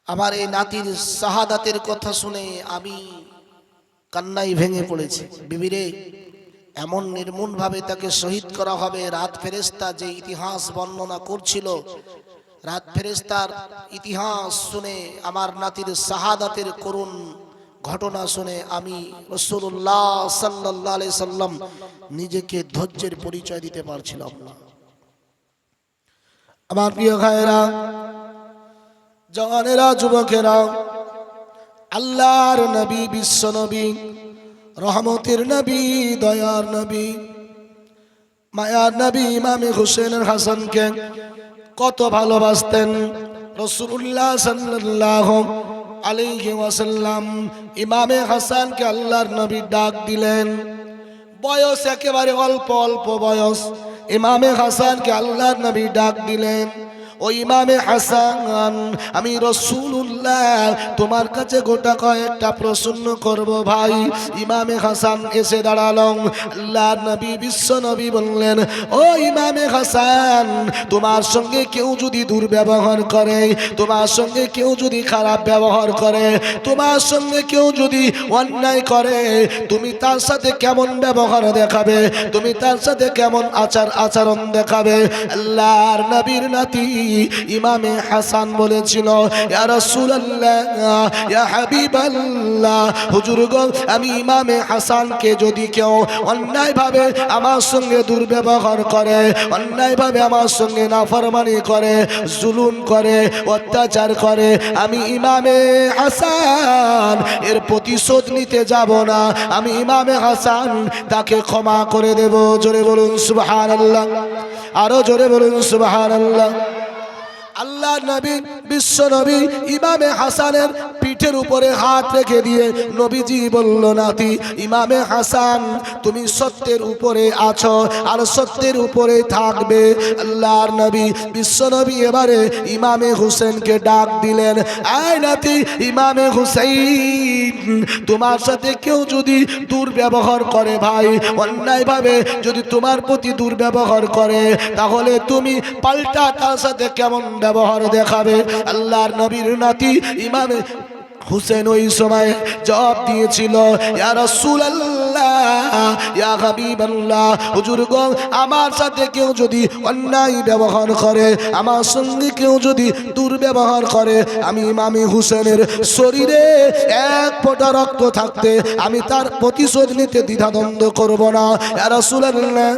আমার এই নাতির শাহাদাতের কথা শুনে আমি কান্নায় ভেঙে পড়েছি। বিবি রে, এমন নির্মূল ভাবে তাকে শহীদ করা হবে, রাত ফেরেশতা যে ইতিহাস বর্ণনা করছিল, রাত ফেরেশতার ইতিহাস শুনে আমার নাতির শাহাদাতের করুণ ঘটনা শুনে আমি রাসূলুল্লাহ সাল্লাল্লাহু আলাইহি সাল্লাম নিজেকে ধৈর্যের পরিচয় দিতে পারছিলাম না। আমার প্রিয় ভাইরা, জওয়ানেরা, যুবকেরা, আল্লাহর নবী, বিশ্ব নবী, রহমতের নবী, দয়ার নবী, মায়ার নবী ইমামে হুসেন হাসানকে কত ভালোবাসতেন। রাসূলুল্লাহ সাল্লাল্লাহু আলাইহি ওয়াসাল্লাম ইমামে হাসানকে আল্লাহর নবী ডাক দিলেন। বয়স একেবারে অল্প অল্প বয়স, ইমামে হাসানকে আল্লাহর নবী ডাক দিলেন। ও ইমামে হাসান, আমি রাসূলুল্লাহ তোমার কাছে গোটা কয়েকটা প্রশ্ন করব ভাই। ইমামে হাসান এসে দাঁড়ালো। আল্লাহর নবী, বিশ্ব নবী বললেন, ও ইমামে হাসান, তোমার সঙ্গে কেউ যদি দুর্ব্যবহার করে, তোমার সঙ্গে কেউ যদি খারাপ ব্যবহার করে, তোমার সঙ্গে কেউ যদি অন্যায় করে, তুমি তার সাথে কেমন ব্যবহার দেখাবে, তুমি তার সাথে কেমন আচরণ দেখাবে? আল্লাহর নবীর নাতি ইমামে হাসান বলেছিল, ইয়া রাসূলুল্লাহ, ইয়া হাবিবাল্লাহ, হুজুর গো, আমি ইমামে হাসানকে যদি কেউ অন্যায়ভাবে আমার সঙ্গে দুর্ব্যবহার করে, অন্যায়ভাবে আমার সঙ্গে নাফরমানি করে, জুলুম করে, অত্যাচার করে, আমি ইমামে হাসান এর প্রতিশোধ নিতে যাব না। আমি ইমামে হাসান তাকে ক্ষমা করে দেব। জোরে বলুন সুবহানাল্লাহ, আরো জোরে বলুন সুবহানাল্লাহ। আল্লাহ নবী, বিশ্ব নবী ইমামে হাসানের পিঠের উপরে হাত রেখে দিয়ে নবীজি বলল, নাতি ইমামে হাসান, তুমি সত্যের উপরে আছো আর সত্যের উপরে থাকবে। আল্লাহর নবী, বিশ্ব নবী এবারে ইমামে হুসেনকে ডাক দিলেন, আয় নাতি ইমামে হুসাইন, তোমার সাথে কেউ যদি দুর্ব্যবহার করে ভাই, অন্যায়ভাবে যদি তোমার প্রতি দুর্ব্যবহার করে, তাহলে তুমি পাল্টা তার সাথে কেমন ব্যবহার দেখাবে? আল্লাহর নবীর নাতি ইমামে হুসেন ওই সময় জবাব দিয়েছিল, ইয়া রাসূলুল্লাহ, ইয়া হাবিবাল্লাহ, হুজুর গো, আমার সাথে কেউ যদি অন্যায় ব্যবহার করে, আমার সঙ্গে কেউ যদি দুর্ব্যবহার করে, আমি ইমামে হুসেনের শরীরে এক ফোঁটা রক্ত থাকতে আমি তার প্রতিশোধ নিতে দ্বিধাদ্বন্দ্ব করব না। ইয়া রাসূলুল্লাহ,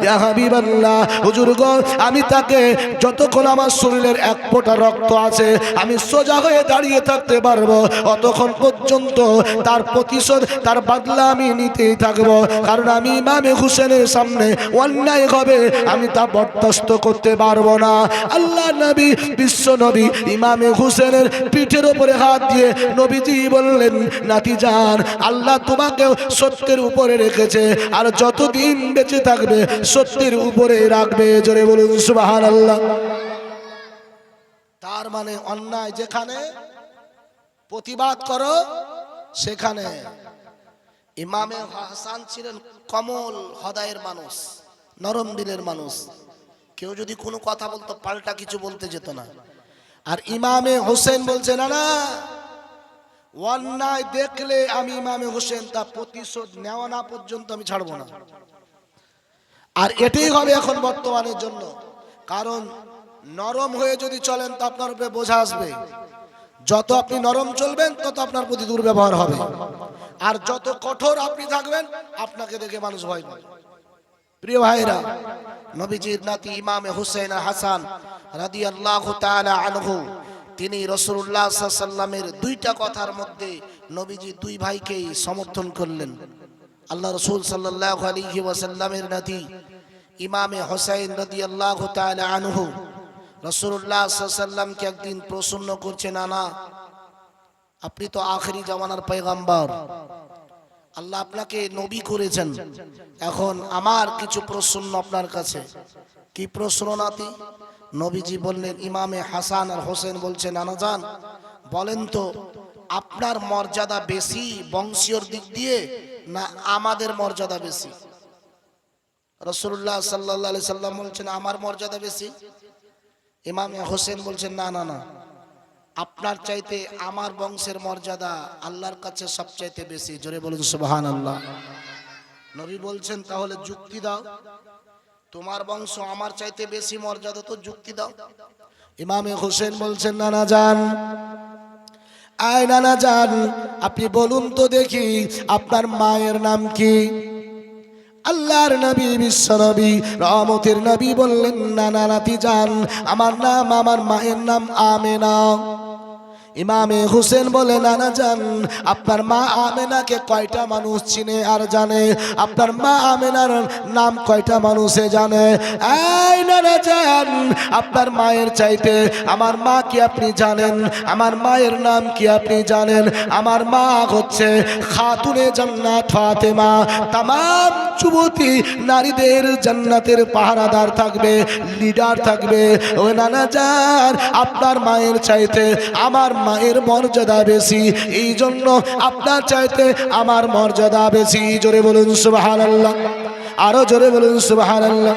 ইয়া হাবিবাল্লাহ, হুজুর গো, আমি তাকে যতক্ষণ আমার শরীরের এক ফোঁটা রক্ত আছে আমি সোজা হয়ে দাঁড়িয়ে থাকতে পারবো, অতক্ষণ পর্যন্ত তার প্রতিশোধ, তার বদলা আমি নিতেই থাকবো। কারণ আমি ইমামে হুসেনের সামনে অন্যায় হবে আমি তা বরদাস্ত করতে পারবো না। আল্লাহ নবী, বিশ্ব নবী ইমামে হুসেনের পিঠের উপরে হাত দিয়ে নবীজি বললেন, নাতি জান, আল্লাহ তোমাকে সত্যের উপরে রেখেছে আর যতদিন বেঁচে থাকবে সত্যের উপরে রাখবে। জোরে বলুন সুবহানাল্লাহ। তার মানে অন্যায় যেখানে প্রতিবাদ করো সেখানে। ইমামে হাসান ছিলেন কমল হৃদয়ের মানুষ, নরম দিলের মানুষ। কেউ যদি কোনো কথা বলতো পাল্টা কিছু বলতে যেত না। আর ইমামে হোসেন বলছে, না না, অন্যায় দেখলে আমি ইমামে হোসেন তা প্রতিশোধ নেওয়া না পর্যন্ত আমি ছাড়বো না। আর এটাই হবে এখন বর্তমানের জন্য। কারণ নরম হয়ে যদি চলেন তো আপনার উপরে বোঝা আসবে। যত আপনি নরম চলবেন তত আপনার প্রতি দুর্ব্যবহার হবে, আর যত কঠোর আপনি থাকবেন আপনাকে দেখে মানুষ ভয় পাবে। প্রিয় ভাইরা, নবীজির নাতি ইমামে হুসাইন হাসান রাদিয়াল্লাহু তাআলা আনহু, তিনি রাসূলুল্লাহ সাল্লাল্লাহু আলাইহি ওয়াসাল্লামের দুইটা কথার মধ্যে নবীজি দুই ভাইকেই সমর্থন করলেন। আল্লাহ রাসূল সাল্লাল্লাহু আলাইহি ওয়াসাল্লামের নাতি ইমামে হুসাইন রাদিয়াল্লাহু তাআলা আনহু রাসূলুল্লাহ সাল্লাল্লাহু আলাইহি ওয়াসাল্লামকে একদিন প্রশ্ন করছে, নানা, আপনি তো আখেরি জামানার পয়গম্বর, আল্লাহ আপনাকে নবী করেছেন, এখন আমার কিছু প্রশ্ন আপনার কাছে। কি প্রশ্ন নাতি? নবীজি বললেন, ইমামে হাসান আর হোসেন বলছে, নানা জান, বলেন তো আপনার মর্যাদা বেশি বংশীয়র দিক দিয়ে না আমাদের মর্যাদা বেশি? রাসূলুল্লাহ সাল্লাল্লাহু আলাইহি সাল্লাম বলছেন, আমার মর্যাদা বেশি। ইমামে হোসেন বলছেন, না না না, আপনার চাইতে আমার বংশের মর্যাদা আল্লাহর কাছে সবচাইতে বেশি। জোরে বলুন সুবহানাল্লাহ। নবী বলছেন, তাহলে যুক্তি দাও, তোমার বংশ আমার চাইতে বেশি মর্যাদা, তো যুক্তি দাও। ইমামে হোসেন বলছেন, নানা জান, আয় নানা যান, আপনি বলুন তো দেখি আপনার মায়ের নাম কি? আল্লাহর নবী বিশ্ব নবী রহমতের নবী বললেন, নানা নাতি যান, আমার মায়ের নাম আমেনা। ইমামে হুসেন বলে, নানা যান, আপনার মা আমেনাকে কয়টা মানুষ চিনে আর জানে? আপনার মা আমেনার নাম কয়টা মানুষে জানে? এই নানা যান, আপনার মায়ের চাইতে আমার মা কি আপনি জানেন? আমার মায়ের নাম কি আপনি জানেন? আমার মা হচ্ছে খাতুনে জান্নাত ফাতেমা। তামাম যুবতী নারীদের জান্নাতের পাহারাদার থাকবে, লিডার থাকবে। ও নানা যান, আপনার মায়ের চাইতে আমার মায়ের মর্যাদা বেশি, এই জন্য আপনার চাইতে আমার মর্যাদা বেশি। জোরে বলুন সুবহানাল্লাহ, আরো জোরে বলুন সুবহানাল্লাহ।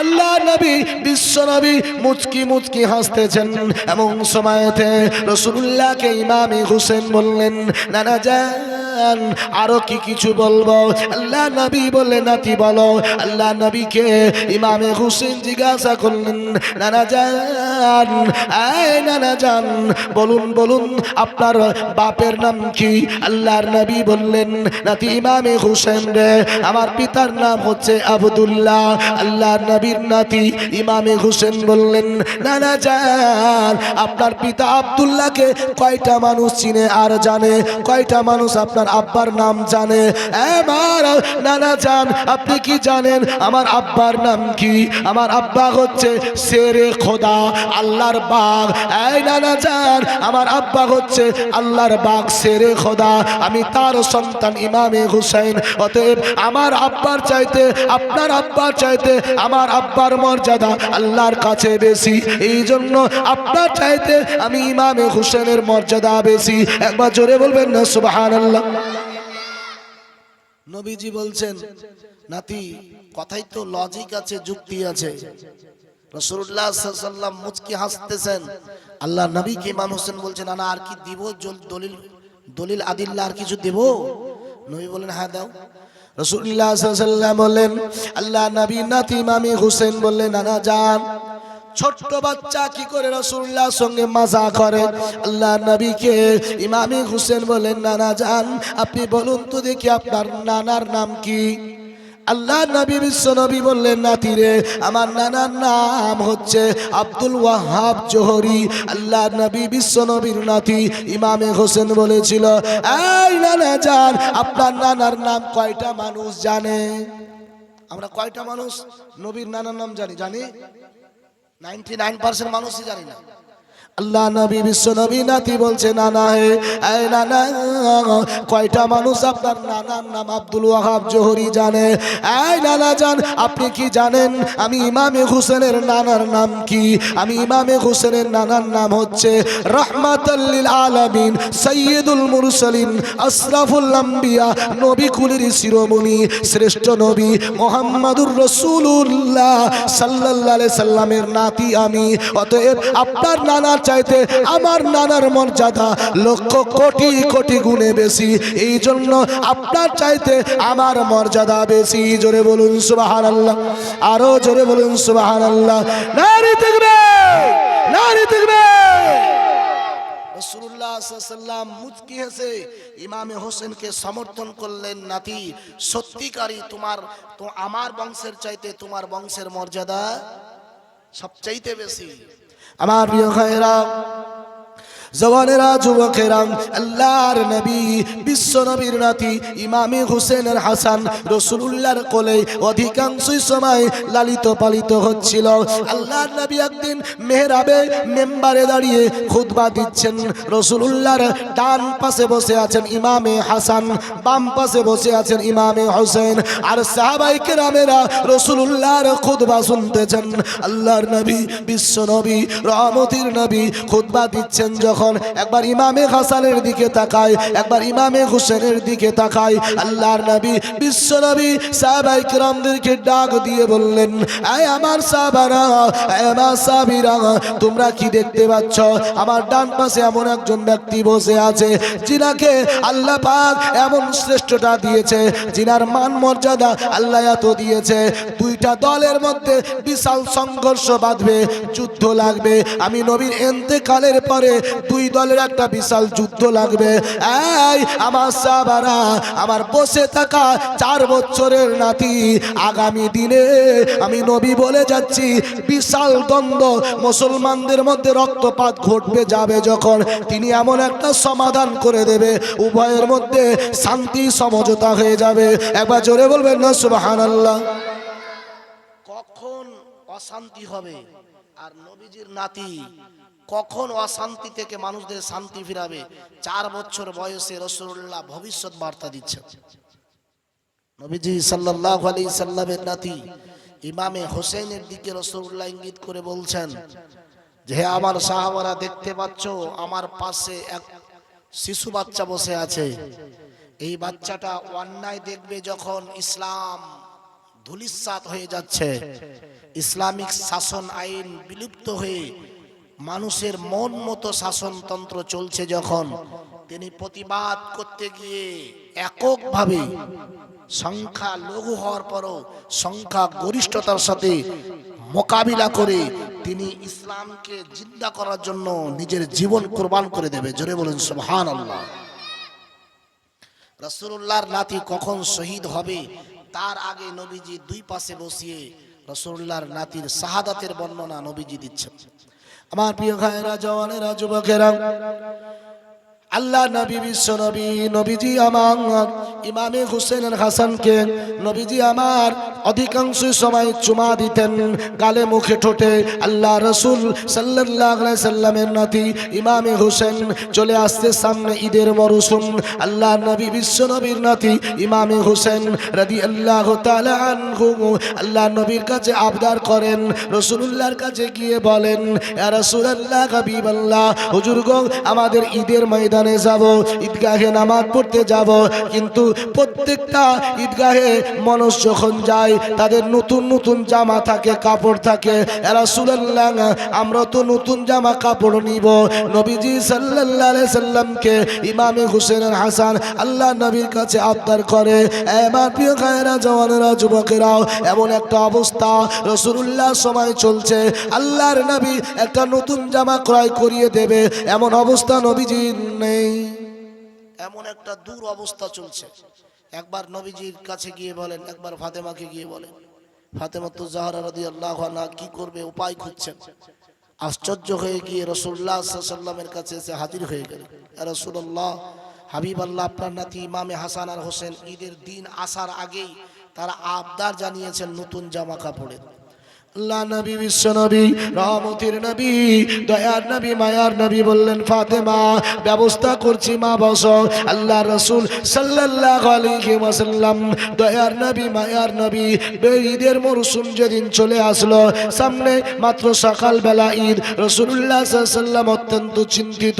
আল্লাহ নবী বিশ্ব নবী মুচকি মুচকি হাসতেছেন। এমন সময়তে রাসূলুল্লাহকে ইমামে হুসেন বললেন, নানা যান, আরো কি কিছু বলবো? আল্লাহ নবী বললেন, নাতি বলো। আল্লাহ নবীকে ইমামে হুসেন জিজ্ঞাসা করলেন, নানা যান, এই নানা যান, বলুন বলুন আপনার বাপের নাম কি? আল্লাহর নবী বললেন, নাতি ইমামে হুসেন রে, আমার পিতার নাম হচ্ছে আব্দুল্লাহ। আল্লাহর নবীর নাতি ইমামে হুসেন বললেন, নানা যান, আপনার পিতা আব্দুল্লাহকে কয়টা মানুষ চিনে আর জানে? কয়টা মানুষ আপনার আব্বার নাম জানে? আমার নানা যান, আপনি কি জানেন আমার আব্বার নাম কি? আমার আব্বা হচ্ছে শেরে খোদা, আল্লাহর বাঘ। এই নানা যান, আমার আব্বা হচ্ছে আল্লাহর বাঘ, শেরে খোদা। আমি তার সন্তান ইমামে হুসেন। অতএব আমার আব্বার চাইতে, আপনার আব্বার চাইতে আমার আব্বার মর্যাদা আল্লাহর কাছে বেশি, এই জন্য আপনার চাইতে আমি ইমামে হুসেনের মর্যাদা বেশি। একবার জোরে বলবেন না সুবহানাল্লাহ। নবীজি বলছেন, নাতি, কথাই তো লজিক আছে, যুক্তি আছে। রাসূলুল্লাহ সাল্লাল্লাহু আলাইহি ওয়াসাল্লাম মুচকি হাসতেছেন। আল্লাহ নবীকে ইমাম হোসেন বলছেন, না আর কি দিব? দলিল দলিল আদিল্লা আর কিছু দেব? নবী বলেন, হ্যাঁ দাও। রাসূলুল্লাহ সাল্লাল্লাহু আলাইহি ওয়াসাল্লাম বলেন, আল্লাহ নবী নাতি ইমামে হুসেন বললেন, নানা যান, ছোট্ট বাচ্চা কি করে রাসূলুল্লাহর সঙ্গে মজা করে? আল্লাহ নবীকে ইমামে হুসেন বলেন, নানা যান, আপনি বলুন তো দেখি আপনার নানার নাম কি? আল্লাহ নবী বিশ্ব নবী বললেন, নাতি রে, আমার নানার নাম হচ্ছে আব্দুল ওয়াহাব জোহরি। আল্লাহ নবী বিশ্ব নবীর নাতি ইমামে হোসেন বলেছিল, এই নানা যান, আপনার নানার নাম কয়টা মানুষ জানে? আমরা কয়টা মানুষ নবীর নানার নাম জানি? 99% মানুষই জানি না। আল্লাহ নবী বিশ্ব নবী নাতি বলছে, নানা হে, এই নানা, কয়টা মানুষ আপনার নানার নাম আব্দুল ওয়াহাব জোহরি জানে? এই নানা যান, আপনি কি জানেন আমি ইমামে হুসেনের নানার নাম কি? আমি ইমামে হুসেনের নানার নাম হচ্ছে রাহমাতাল লিল আলামিন, সাইয়্যিদুল মুরসালিন, আশরাফুল আম্বিয়া, নবী কুলের শিরোমণি, শ্রেষ্ঠ নবী মুহাম্মাদুর রাসূলুল্লাহ সাল্লাল্লাহু আলাইহি সাল্লামের নাতি আমি। অতএব আপনার নানার চাইতে আমার নানার মর্যাদা লক্ষ কোটি কোটি গুণে বেশি, এই জন্য আপনার চাইতে আমার মর্যাদা বেশি। জোরে বলুন সুবহানাল্লাহ, আরো জোরে বলুন সুবহানাল্লাহ। নারী তাকবীর, নারী তাকবীর। রাসূলুল্লাহ সাল্লাল্লাহু আলাইহি ওয়াসাল্লাম মুচকি হেসে ইমামে হোসেনকে সমর্থন করলেন, নাতি, সত্যিকারই তোমার তো আমার বংশের চাইতে তোমার বংশের মর্যাদা সবচাইতে বেশি। আমার প্রিয় ভাইরা, জওয়ানেরা, যুবকেরা, আল্লাহর নবী বিশ্ব নবীর নাতি ইমামে হুসেনের হাসান রাসূলুল্লাহর কোলে অধিকাংশই সময় লালিত পালিত হচ্ছিল। আল্লাহর নবী একদিন মেহরাবে মেম্বারে দাঁড়িয়ে খুতবা দিচ্ছেন। রাসূলুল্লাহর ডান পাশে বসে আছেন ইমামে হাসান, বাম পাশে বসে আছেন ইমামে হোসেন, আর সাহাবায়ে কেরামেরা রাসূলুল্লাহর খুতবা শুনতেছেন। আল্লাহর নবী বিশ্ব নবী রহমতের নবী খুতবা দিচ্ছেন, যখন একবার ইমামে হাসানের দিকে তাকায়, একবার ইমামে হোসেনের দিকে তাকায়, আল্লাহর নবী বিশ্ব নবী সাহাবায়ে কেরামদেরকে ডাক দিয়ে বললেন, এই আমার সাহাবারা, এই আমার সাহাবীরা, তোমরা কি দেখতে পাচ্ছ? আমার ডান পাশে এমন একজন ব্যক্তি বসে আছে যিনাকে আল্লাহ পাক এমন শ্রেষ্ঠতা দিয়েছে, যিনার মান মর্যাদা আল্লাহ এত দিয়েছে। দুইটা দলের মধ্যে বিশাল সংঘর্ষ বাঁধবে, যুদ্ধ লাগবে। আমি নবীর ইন্তেকালের পরে দুই দলের একটা বিশাল যুদ্ধ লাগবে। এই আমার সাহাবারা, আমার বসে থাকা 4 বছরের নাতি, আগামী দিনে আমি নবী বলে যাচ্ছি বিশাল দ্বন্দ্ব মুসলমানদের মধ্যে রক্তপাত ঘটবে যাবে যখন, তিনি এমন একটা সমাধান করে দেবে উভয়ের মধ্যে শান্তি সমঝোতা হয়ে যাবে। একবার জোরে বলবেন না সুবহানাল্লাহ। কখন অশান্তি হবে আর নবীজির নাতি কখন অশান্তি থেকে মানুষদের শান্তি ফিরাবে? 4 বছর বয়সে রাসূলুল্লাহ ভবিষ্যৎ বার্তা দিচ্ছেন। নবীজি সাল্লাল্লাহু আলাইহি সাল্লামের নাতি ইমামে হোসেনের দিকে রাসূলুল্লাহ ইঙ্গিত করে বলছেন যে হে আমার সাহাবারা, দেখতে পাচ্ছ আমার পাশে এক শিশু বাচ্চা বসে আছে। এই বাচ্চাটা অন্যায় দেখবে যখন ইসলাম ধূলিসাৎ হয়ে যাচ্ছে, ইসলামিক শাসন আইন বিলুপ্ত হয়ে মানুষের মন মতো শাসনতন্ত্র চলছে, যখন তিনি প্রতিবাদ করতে গিয়ে এককভাবে সংখ্যা লঘু হওয়ার পরও সংখ্যা গরিষ্ঠতার সাথে মোকাবিলা করে তিনি ইসলামকে জিন্দা করার জন্য নিজের জীবন কুরবান করে দেবে। জোরে বলুন সুবহানাল্লাহ। রাসূলুল্লাহর নাতি কখন শহীদ হবে তার আগে নবীজি দুই পাশে বসিয়ে রাসূলুল্লাহর নাতির শাহাদাতের বর্ণনা নবীজি দিচ্ছেন। আমার প্রিয় ভাইরা, জওয়ানেরা, যুবকেরা, আল্লাহ নবী বিশ্ব নবী নবীজি আমার ইমামে হুসেন আর হাসানকে নবীজি আমার অধিকাংশ সময় চুমা দিতেন গালে মুখে ঠোঁটে। আল্লাহ রাসূল সাল্লাল্লাহু আলাইহি সাল্লামের নাতি ইমামে হুসেন চলে আসছে সামনে ঈদের মরশুম। আল্লাহ নবী বিশ্ব নবীর নাতি ইমামে হুসেন রাদিয়াল্লাহু তাআলা আনহু আল্লাহ নবীর কাছে আবদার করেন, রাসূলুল্লাহর কাছে গিয়ে বলেন, ইয়া রাসূলুল্লাহ, হাবিবাল্লাহ, হুজুর গো, আমাদের ঈদের ময়দান যাব, ঈদগাহে নামাজ পড়তে যাব, কিন্তু প্রত্যেকটা ঈদগাহে মানুষ যখন যায় তাদের নতুন নতুন জামা থাকে, কাপড় থাকে। ইয়া রাসূলুল্লাহ, আমরা তো নতুন জামা কাপড় নিব। নবীজি সাল্লাল্লাহু আলাইহি সাল্লামকে ইমামে হুসেন আর হাসান আল্লাহ নবীর কাছে আবদার করে, আমার প্রিয় ভাইরা, জওয়ানেরা, যুবকেরা, এমন একটা অবস্থা রাসূলুল্লাহ সময় চলছে, আল্লাহর নবী একটা নতুন জামা ক্রয় করিয়ে দেবে এমন অবস্থা নবীজির নেই। এমন একটা দূর অবস্থা চলছে। একবার নবীজির কাছে গিয়ে বলেন, একবার ফাতেমাকে গিয়ে বলেন, ফাতেমাতুজ জাহরা রাদিয়াল্লাহু আনহা কি করবে উপায় খুঁজছেন। আশ্চর্য হয়ে গিয়ে রাসূলুল্লাহ সাল্লাল্লাহু আলাইহি সাল্লামের কাছে এসে হাজির হয়ে গেলেন। ইয়া রাসূলুল্লাহ, হাবিবাল্লাহ, আপনার নাতি ইমামে হাসান আর হোসেন ঈদের দিন আসার আগেই তারা আবদার জানিয়েছেন নতুন জামা কাপড়ের। আল্লাহ নবী বিশ্ব নবী রহমতের নবী দয়ার নবী মায়ার নবী বললেন, ফাতেমা, ব্যবস্থা করছি, মা বসো। আল্লাহ রাসূল সাল্লাল্লাহু আলাইহি ওয়াসাল্লাম দয়ার নবী মায়ার নবী ঈদের মরশুম যেদিন চলে আসলো, সামনে মাত্র সকালবেলা ঈদ, রাসূলুল্লাহ সাল্লাল্লাহু আলাইহি ওয়াসাল্লাম অত্যন্ত চিন্তিত।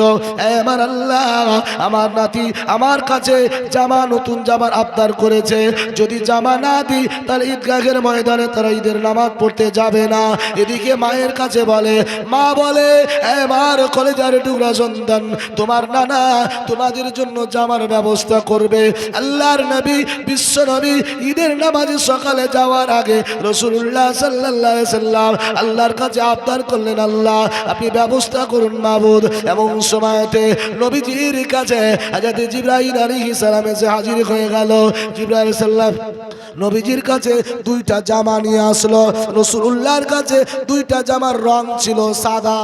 আমার আল্লাহ, আমার নাতি আমার কাছে জামা, নতুন জামার আবদার করেছে, যদি জামা না দিই তাহলে ঈদগাহের ময়দানে তারা ঈদের নামাজ পড়তে যাবে না। এদিকে মায়ের কাছে বলে, মা বলে, আমার কলেজার টুকরা সন্তান, তোমার নানা তোমাদের জন্য জামার ব্যবস্থা করবে। আল্লাহর নবী বিশ্ব নবী ঈদের নামাজে সকালে যাওয়ার আগে রাসূলুল্লাহ সাল্লাল্লাহু আলাইহি সাল্লাম আল্লাহর কাছে আবদার করলেন, আল্লাহ আপনি ব্যবস্থা করুন মাবুদ। এমন সময়তে নবীজির কাছে হযরত জিবরাইল আলাইহিস সালাম এসে হাজির হয়ে গেল। জিবরাইল সাল্লাম নবীজির কাছে দুইটা জামা নিয়ে আসলো। রাসূলুল্লাহর কাছে দুইটা জামার রং ছিল সাদা।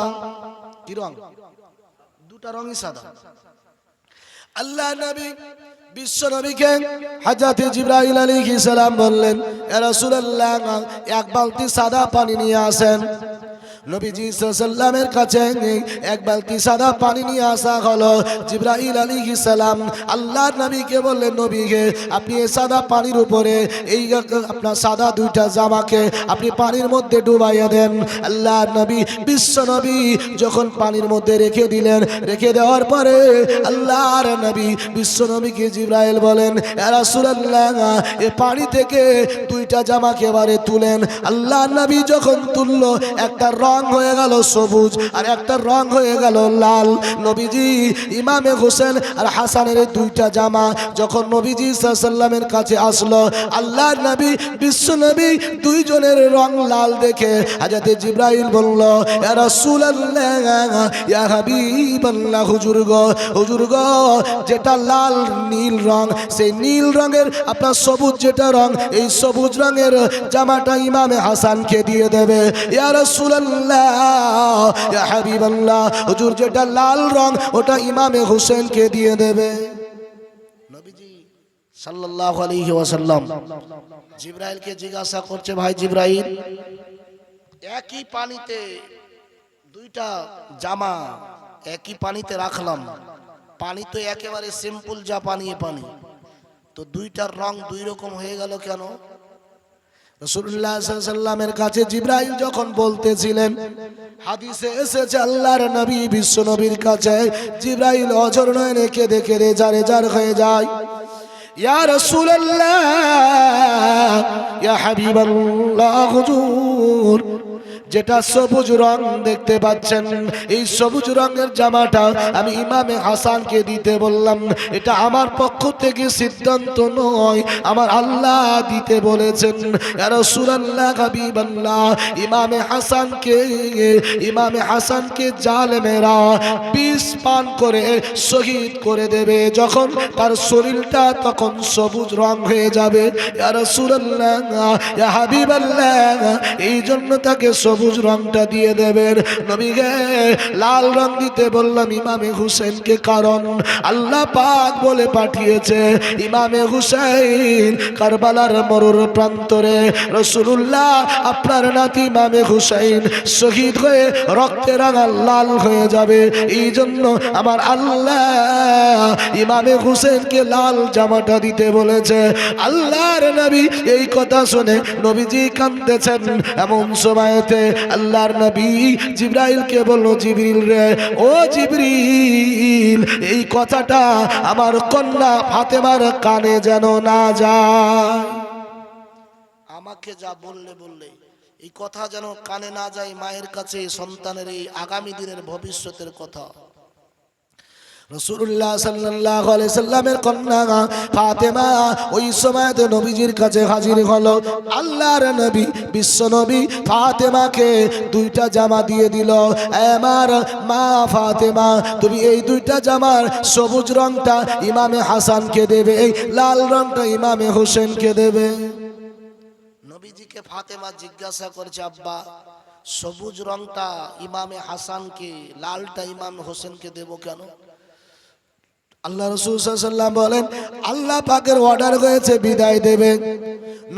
কি রং? দুটা রঙই সাদা। আল্লাহ নবী বিশ্ব নবীকে হযরত জিবরাইল আলাইহিস সালাম বললেন, ইয়া রাসূলুল্লাহ, এক বালতি সাদা পানি নিয়ে আসেন। নবীজি সাল্লাল্লাহু আলাইহি সাল্লামের কাছে এক বালতি সাদা পানি নিয়ে আসা হলো। জিবরাইল আলাইহিস সালাম আল্লাহর নবীকে বললেন, নবীকে আপনি এই সাদা পানির উপরে এই আপনার সাদা দুইটা জামাকে আপনি পানির মধ্যে ডুবাইয়া দেন। আল্লাহর নবী বিশ্ব নবী যখন পানির মধ্যে রেখে দিলেন, রেখে দেওয়ার পরে আল্লাহর নবী বিশ্ব নবীকে জিবরাইল বলেন, ইয়া রাসূলুল্লাহ, এই পানি থেকে দুইটা জামাকে এবারে তুলেন। আল্লাহর নবী যখন তুললো, একটা রং হয়ে গেল সবুজ আর একটা রং হয়ে গেল লাল। নবীজি ইমামে হোসেন আর হাসানের দুইটা জামা যখন নবীজি সাল্লাল্লাহু আলাইহি ওয়াসাল্লামের কাছে আসলো, আল্লাহর নবী বিশ্ব নবী দুইজনের রং লাল দেখে হযরত জিবরাইল বলল, ইয়া রাসূলুল্লাহ, ইয়া হাবিবাল্লাহ, হুজুর গো, যেটা লাল নীল রং, সেই নীল রঙের আপনার সবুজ যেটা রং, এই সবুজ রঙের জামাটা ইমামে হাসানকে দিয়ে দেবে। ইয়া রাসূলুল্লাহ, ইয়া হাবিবাল্লাহ, হুজুর যেটা লাল রং ওটা ইমামে হোসেনকে দিয়ে দেবে। নবীজি সাল্লাল্লাহু আলাইহি ওয়াসাল্লাম জিবরাইলকে জিজ্ঞাসা করছে, ভাই জিবরাইল, একই পানিতে দুইটা জামা একই পানিতে রাখলাম, পানি তো একেবারে সিম্পল যা পানি পানি, তো দুইটার রং দুই রকম হয়ে গেল কেন? রাসূলুল্লাহ সাল্লাল্লাহু আলাইহি ওয়াসাল্লামের কাছে জিবরাইল যখন বলতেছিলেন, হাদিসে এসেছে আল্লাহর নবী বিশ্ব নবীর কাছে জিবরাইল অঝর নয়নে কেঁদে কেঁদে জার হয়ে যায়। ইয়া রাসূলুল্লাহ, ইয়া হাবিবাল্লাহ, হুজুর যেটা সবুজ রং দেখতে পাচ্ছেন, এই সবুজ রঙের জামাটা আমি ইমামে হাসানকে দিতে বললাম, এটা আমার পক্ষ থেকে সিদ্ধান্ত নয়, আমার আল্লাহ দিতে বলেছেন। ইয়া রাসূলুল্লাহ, হাবিবাল্লাহ, ইমামে হাসানকে জালেমেরা বিষ পান করে শহীদ করে দেবে, যখন তার শরীরটা তখন সবুজ রং হয়ে যাবে। ইয়া রাসূলুল্লাহ, ইয়া হাবিবাল্লাহ, এই জন্য তাকে সবুজ রংটা দিয়ে দেবেন। নবীকে লাল রং দিতে বললাম ইমামে হুসেনকে, কারণ আল্লাহ পাক বলে পাঠিয়েছে ইমামে হুসেন কারবালার মরুর প্রান্তরে রাসূলুল্লাহ আপনার নাতি ইমামে হুসেন শহীদ হয়ে রক্তে রাঙা লাল হয়ে যাবে, এই জন্য আমার আল্লাহ ইমামে হুসেনকে লাল জামাটা দিতে বলেছে। আল্লাহর নবী এই কথা শুনে নবীজি কাঁদতেছেন। এমন সময়তে আল্লাহর নবী জিবরাইলকে বলল, জিবরিল রে, ও জিবরিল, এই কথাটা আমার কন্যা ফাতেমার কানে যেন না যায়। আমাকে যা বললে এই কথা যেন কানে না যায়, মায়ের কাছে সন্তানের এই আগামী দিনের ভবিষ্যতের কথা। রাসূলুল্লাহ সাল্লাল্লাহু আলাইহি সাল্লামের কন্যা ফাতেমা ওই সময়তে নবীজির কাছে হাজির হলো। আল্লাহর নবী বিশ্ব নবী ফাতেমাকে দুইটা জামা দিয়ে দিল। আমার মা ফাতেমা, তুমি এই দুইটা জামার সবুজ রংটা ইমামে হাসানকে দেবে, এই লাল রংটা ইমামে হোসেনকে দেবে। নবীজিকে ফাতেমা জিজ্ঞাসা করছে, আব্বা সবুজ রংটা ইমামে হাসানকে, লালটা ইমাম হোসেনকে দেব কেন? আল্লাহ রাসূল সাল্লাল্লাহু আলাইহি ওয়াসাল্লাম বলেন, আল্লাহ পাকের অর্ডার হয়েছে বিদায় দেবে।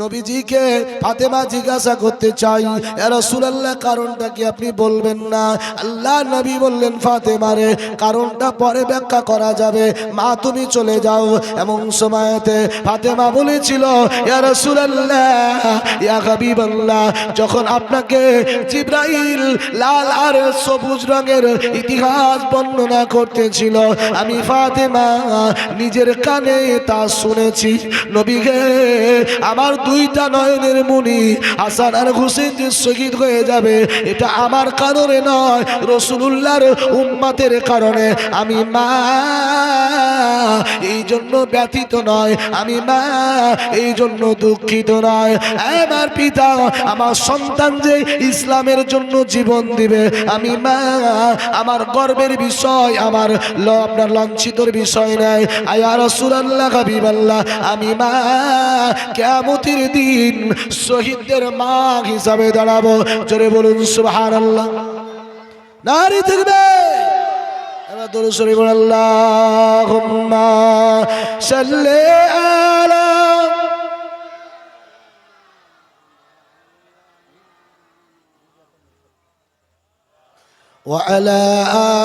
নবীজিকে ফাতেমা জিজ্ঞাসা করতে চাই, ইয়া রাসূলুল্লাহ কারণটা কি আপনি বলবেন না? আল্লাহ নবী বললেন, ফাতেমারে কারণটা পরে ব্যাখ্যা করা যাবে, মা তুমি চলে যাও। এমন সময়তে ফাতেমা বলেছিল, ইয়া রাসূলুল্লাহ, ইয়া হাবিবাল্লাহ, যখন আপনাকে জিবরাইল লাল আর সবুজ রঙের ইতিহাস বর্ণনা করতেছিল, আমি ফাতেমা নিজের কানে তা শুনেছি। নবীকে আমার দুইটা নয়নের মণি হাসান আর হুসেন যে শহীদ হয়ে যাবে, এটা আমার কারণে নয়, রাসূলুল্লাহর উম্মতের কারণে। আমি মা এই জন্য ব্যথিত নয়, আমি মা এই জন্য দুঃখিত নয়। আমার পিতা আমার সন্তান যে ইসলামের জন্য জীবন দিবে, আমি মা আমার গর্বের বিষয়, আমার আপনার লাঞ্ছিতর বিষয় নাই। ইয়া রাসূলুল্লাহ, হাবিবাল্লাহ, আমি মা কিয়ামতের দিন শহীদদের মা হিসাবে দাঁড়াবো। জোরে বলুন সুবহানাল্লাহ। নারী থাকবে এবার দরুদ শরীফ পড়ুন, আল্লাহুম্মা সাল্লি আলা ওয়া আলা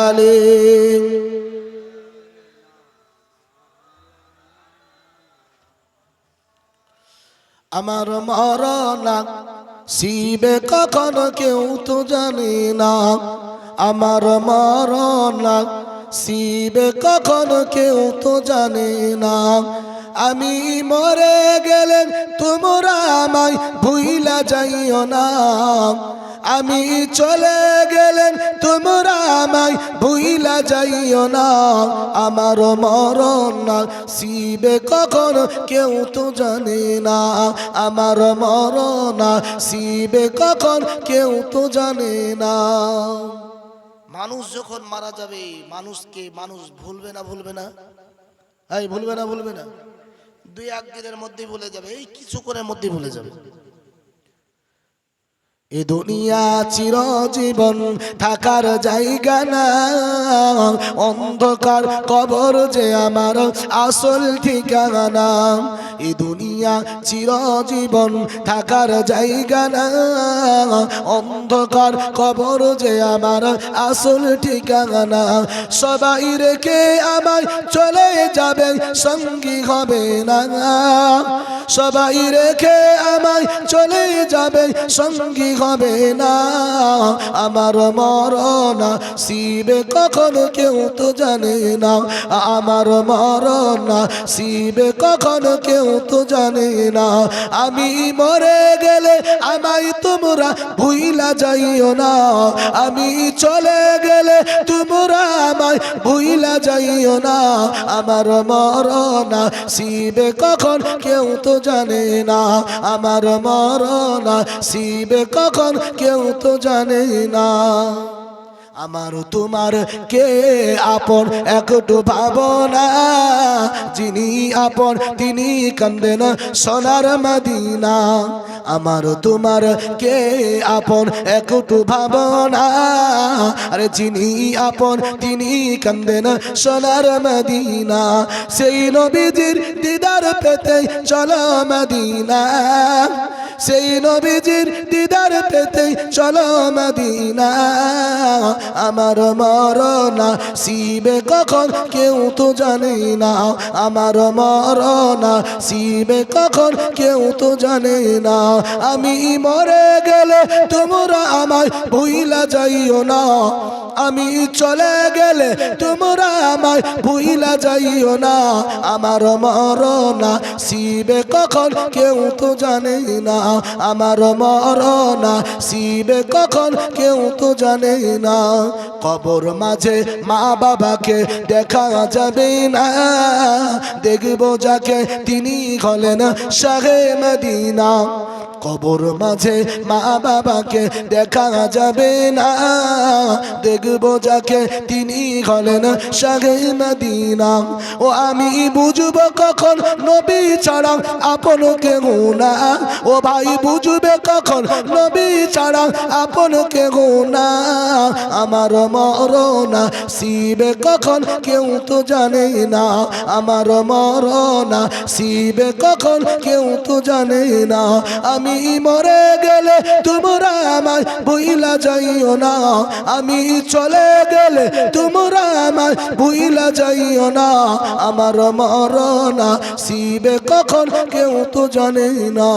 আলি। আমার মরণ শিবে কখন কেউ তো জানে না, আমার মরণ শিবে কখন কেউ তো জানে না। আমি মরে গেলে তোমরা আমায় ভুইলা যাইও না, আমি চলে গেলেন তোমরা আমায় ভুইলা যাইও না আমার মরণ না শিবে কখন কেউ তো জানে না আমার মরণ না শিবে কখন কেউ তো জানে না মানুষ যখন মারা যাবে মানুষকে মানুষ ভুলবে না এই ভুলবে না দুই এক দিনের মধ্যে ভুলে যাবে এই কিছুক্ষণের মধ্যে ভুলে যাবে এ দুনিয়া চিরজীবন থাকার জায়গা না অন্ধকার কবর যে আমার আসল ঠিকানা এ দুনিয়া চিরজীবন থাকার জায়গা না অন্ধকার কবর যে আমার আসল ঠিকানা সবাই রেখে আমায় চলে যাবে সঙ্গী হবে না সবাই রেখে আমায় চলে যাবে সঙ্গী হবে না আমার মরণ শিবে কখন কেউ তো জানে না আমার মরণ শিবে কখন কেউ তো জানে না আমি মরে গেলে আমায় তোমরা ভুইলা যাইও না আমি চলে গেলে তোমরা আমায় ভুইলা যাইও না আমার মরণ শিবে কখন কেউ তো জানে না আমার মরণ শিবে কখন কেউ তো জানে না আমার তোমার কে আপন একটু ভাবনা যিনি আপন তিনি কান্দেন সোনার মদিনা আমার তোমার কে আপন একটু ভাবনা আরে যিনি আপন তিনি কান্দেন সোনার মদিনা সেই নবীজির দিদার পেতে চলো মদিনা সেই নবীজির দিদার পেতে চলো মদিনা আমার মরণ শিবে কখন কেউ তো জানে না আমার মরণ শিবে কখন কেউ তো জানে না আমি মরে গেলে তোমরা আমায় ভুইলা যাইও না আমি চলে গেলে তোমরা আমায় ভুইলা যাইও না আমার মরণ শিবে কখন কেউ তো জানে না আমার মরণ শিবে কখন কেউ তো জানে না কবর মাঝে মা বাবাকে দেখা যাবে না দেখব যাকে তিনি হলেন শাহে মদিনা কবর মাঝে মা বাবাকে দেখা যাবে না দেখব যাকে তিনি হলেন শাহে মদিনা ও আমি বুঝব কখন নবী ছাড়া আপন কেহ না ও ভাই বুঝবে কখন নবী ছাড়া আপন কেহ না আমার মরণ শিবে কখন কেউ তো জানে না আমার মরণ শিবে কখন কেউ তো জানে না আমি মরে গেলে তোমরা আমায় ভুইলা যাইও না আমি চলে গেলে তোমরা আমায় ভুইলা যাইও না আমার মরণ শিবে কখন কেউ তো জানে না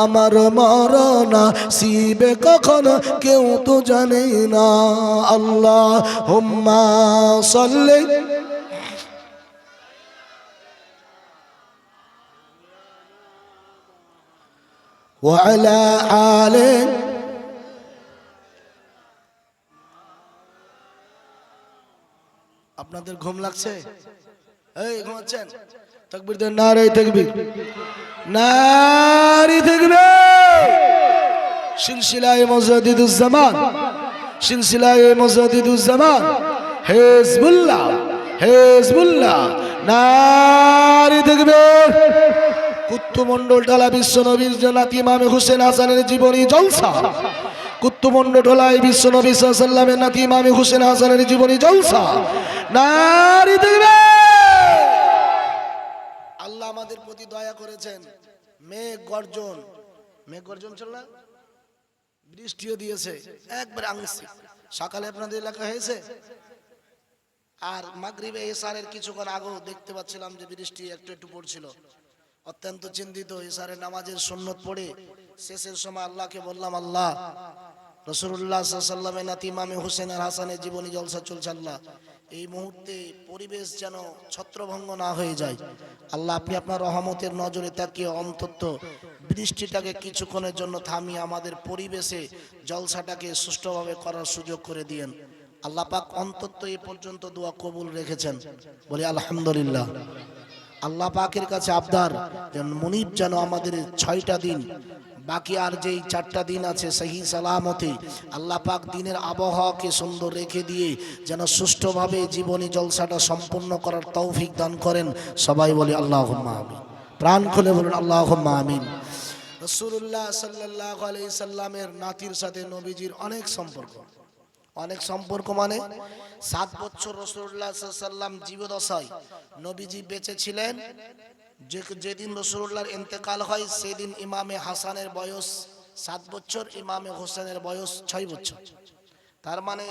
আমার মরণ শিবে কখন কেউ তো জানে না আল্লাহুম্মা সাল্লি وعلى آله আপনাদের ঘুম লাগছে এই ঘুমাচ্ছেন তাকবীর দেন নারে তাকবীর সিলসিলায়ে মুজাদ্দিদুজ জামান সিলসিলায়ে মুজাদ্দিদুজ জামান হিজবুল্লাহ নারে তাকবীর কুতুবমণ্ডল ঢালা বিশ্বনবীর জনাতি ইমামে হুসেন হাসানের জীবনী জলসা কুতুবমণ্ডল ঢালায় বিশ্বনবী সাল্লাল্লাহু আলাইহি ওয়াসাল্লামের নাতি ইমামে হুসেন হাসানের জীবনী জলসা নারী দেখবে আল্লাহ আমাদের প্রতি দয়া করেছেন মেঘ গর্জন চল না বৃষ্টিও দিয়েছে একবার আংশিক সকালে আপনাদের এলাকা হয়েছে আর মাগরিবে ইশারের কিছুক্ষণ আগেও দেখতে পাচ্ছিলাম যে বৃষ্টি একটু পড়ছিল অত্যন্ত চিন্তিত ইশারের নামাজের সুন্নত পড়ে শেষের সময় আল্লাহকে বললাম আল্লাহ রাসূলুল্লাহ সাল্লাল্লাহু আলাইহি ওয়াসাল্লামের নাতি ইমামে হুসেন আর হাসানের জীবনী জলসা চলছে আল্লাহ এই মুহূর্তে পরিবেশ যেন ছত্রভঙ্গ না হয়ে যায়। আল্লাহ, আপনি আপনার রহমতের নজরে তাকিয়ে অন্তত বৃষ্টিটাকে কিছুক্ষণের জন্য থামিয়ে আমাদের পরিবেশে জলসাটাকে সুষ্ঠুভাবে করার সুযোগ করে দিয়েন। আল্লাহ পাক অন্তত এ পর্যন্ত দোয়া কবুল রেখেছেন, বলি আলহামদুলিল্লাহ। আল্লাহ পাকের কাছে আবদার যেন মুনিব যেন আমাদের 6টা দিন বাকি আর যেই 4টা দিন আছে সহি সালামতে আল্লাহ পাক দিনের আবহাওয়াকে সুন্দর রেখে দিয়ে যেন সুষ্ঠুভাবে জীবনী জলসাটা সম্পূর্ণ করার তৌফিক দান করেন। সবাই বলি আল্লাহুম্মা আমিন, প্রাণ খুলে বলুন আল্লাহুম্মা আমিন। রাসূলুল্লাহ সাল্লাল্লাহু আলাইহি সাল্লামের নাতির সাথে নবীজির অনেক সম্পর্ক। অনেক সম্পর্ক মানে 7 বছর রাসূলুল্লাহ সাল্লাল্লাহু আলাইহি সাল্লাম জীবদ্দশায় নবীজি বেঁচে ছিলেন। যেদিন রাসূলুল্লাহর ইন্তেকাল হয় সেদিন ইমামে হাসানের বয়স 7 বছর, ইমামে হোসেনের বয়স 6 বছর। তার মানে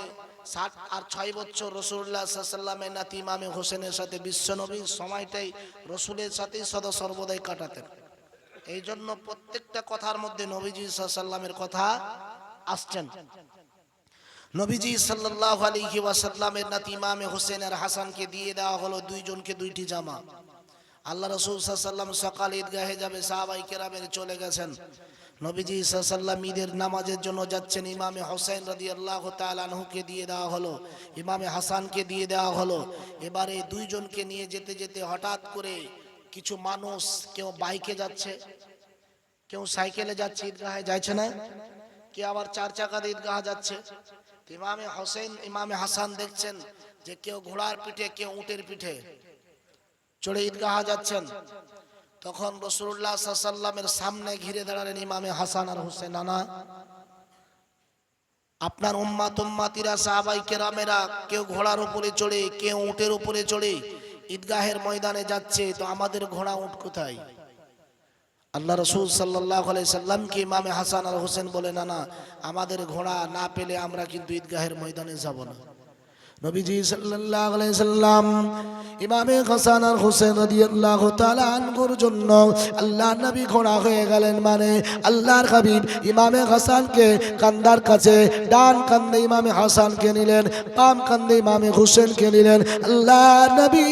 7 আর 6 বছর রাসূলুল্লাহ সাল্লাল্লাহু আলাইহি সাল্লামের নাতি ইমামে হোসেনের সাথে বিশ্বনবীর সময়টাই রাসূলের সাথেই সদা সর্বদাই কাটাতেন। এই জন্য প্রত্যেকটা কথার মধ্যে নবীজি সাল্লাল্লাহু আলাইহি সাল্লামের কথা আসছেন। নবীজি সাল্লাল্লাহু আলাইহি ওয়াসাল্লামের নাতি ইমামে হোসেন আর হাসানকে দিয়ে দেওয়া হলো দুইজনকে দুইটি জামা। আল্লাহ রাসূল সাল্লাল্লাহু আলাইহি ওয়াসাল্লাম সকালে ঈদগাহে যাবে, সাহাবায়ে কেরামের চলে গেছেন। নবীজি সাল্লাল্লাহু আলাইহি ওয়াসাল্লাম ঈদের নামাজের জন্য যাচ্ছেন। ইমামে হোসেন রাদিয়াল্লাহু তাআলা আনহুকে দিয়ে দেওয়া হলো, ইমামে হাসানকে দিয়ে দেওয়া হলো। এবারে দুইজনকে নিয়ে যেতে যেতে হঠাৎ করে কিছু মানুষ, কেউ বাইকে যাচ্ছে, কেউ সাইকেলে যাচ্ছে, ঈদগাহে যাচ্ছে না, কে আবার 4 চাকাতে ঈদগাহ যাচ্ছে। ইমামে হোসেন ইমামে হাসান দেখছেন যে কেউ ঘোড়ার পিঠে, কেউ উটের পিঠে চড়ে ঈদগাহ যাচ্ছেন। তখন রাসূলুল্লাহ সাল্লাল্লাহু আলাইহি সাল্লামের সামনে ঘিরে দাঁড়ালেন ইমামে হাসান আর হোসেন। নানা, আপনার উম্মাতিরা সাহাবায়ে কেরামেরা কেউ ঘোড়ার উপরে চড়ে, কেউ উটের উপরে চড়ে ঈদগাহের ময়দানে যাচ্ছে, তো আমাদের ঘোড়া উট কোথায়? আল্লাহ রাসূল সাল্লাল্লাহু আলাইহি সাল্লামকে ইমামে হাসান আর হোসেন বলে, না না, আমাদের ঘোড়া না পেলে আমরা কিন্তু ঈদগাহের ময়দানে যাব না। নবীজি সাল্লাল্লাহু আলাইহি সাল্লাম ইমামে হাসান আর হোসেন রাদিয়াল্লাহু তাআলা আনহুর জন্য আল্লাহর নবী ঘোড়া হয়ে গেলেন। মানে আল্লাহর হাবিব ইমামে হাসানকে কান্দার কাছে ডান কান্দে ইমামে হাসানকে নিলেন, বাম কান্দে ইমামে হোসেনকে নিলেন। আল্লাহর নবী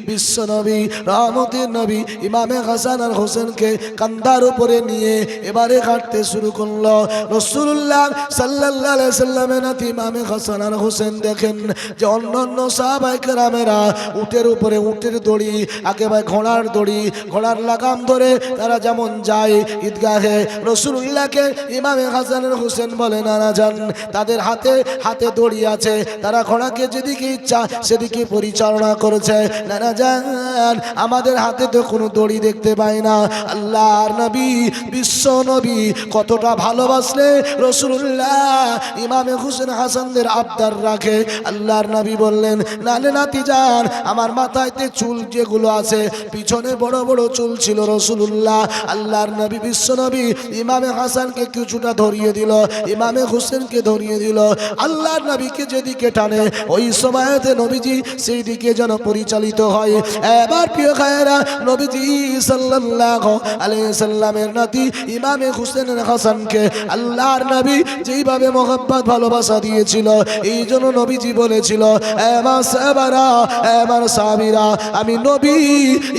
বিশ্ব নবী রহমতের নবী ইমামে হাসান আর হোসেনকে কান্দার উপরে নিয়ে এবারে হাঁটতে শুরু করলো। রাসূলুল্লাহ সাল্লাল্লাহু আলাইহি সাল্লামের নাতি ইমামে হাসান আর হোসেন দেখেন যে অন্যান্য সাহাবায়ে কেরামেরা উটের উপরে উটের দড়ি, একেবারে ঘোড়ার দড়ি, ঘোড়ার লাগাম ধরে তারা যেমন যায় ঈদগাহে, রাসূলুল্লাহকে ইমামে হাসান আর হোসেন বলে, না যান, তাদের হাতে হাতে দড়ি আছে, তারা ঘোড়াকে যেদিকে ইচ্ছা সেদিকে পরিচালনা করেছে। না যান, আমাদের হাতে তো কোনো দড়ি দেখতে পাই না। আল্লাহর নবী বিশ্ব নবী কতটা ভালোবাসলে রাসূলুল্লাহ ইমামে হোসেন হাসানদের আবদার রাখে। আল্লাহর নবী বললেন, নালে নাতি যান, আমার মাথায়তে চুল যেগুলো আছে পিছনে বড় বড় চুল ছিল রাসূলুল্লাহ আল্লাহর নবী বিশ্ব নবী ইমামে হাসানকে কিছুটা ধরিয়ে দিল, ইমামে হোসেনকে ধরিয়ে দিল। আল্লাহর নবীকে যেদিকে টানে ওই সময়তে নবীজি সেই দিকে যেন পরিচালিত হয়। এবার প্রিয় ভাইয়েরা, নবীজি সাল্লাল্লাহু আলাইহি সাল্লামের নাতি ইমামে হোসেন হাসানকে আল্লাহর নবী যেইভাবে মোহাব্বত ভালোবাসা দিয়েছিল, এই জন্য নবীজি বলেছিল, আমার সাহাবারা, আমার সাহাবীরা, আমি নবী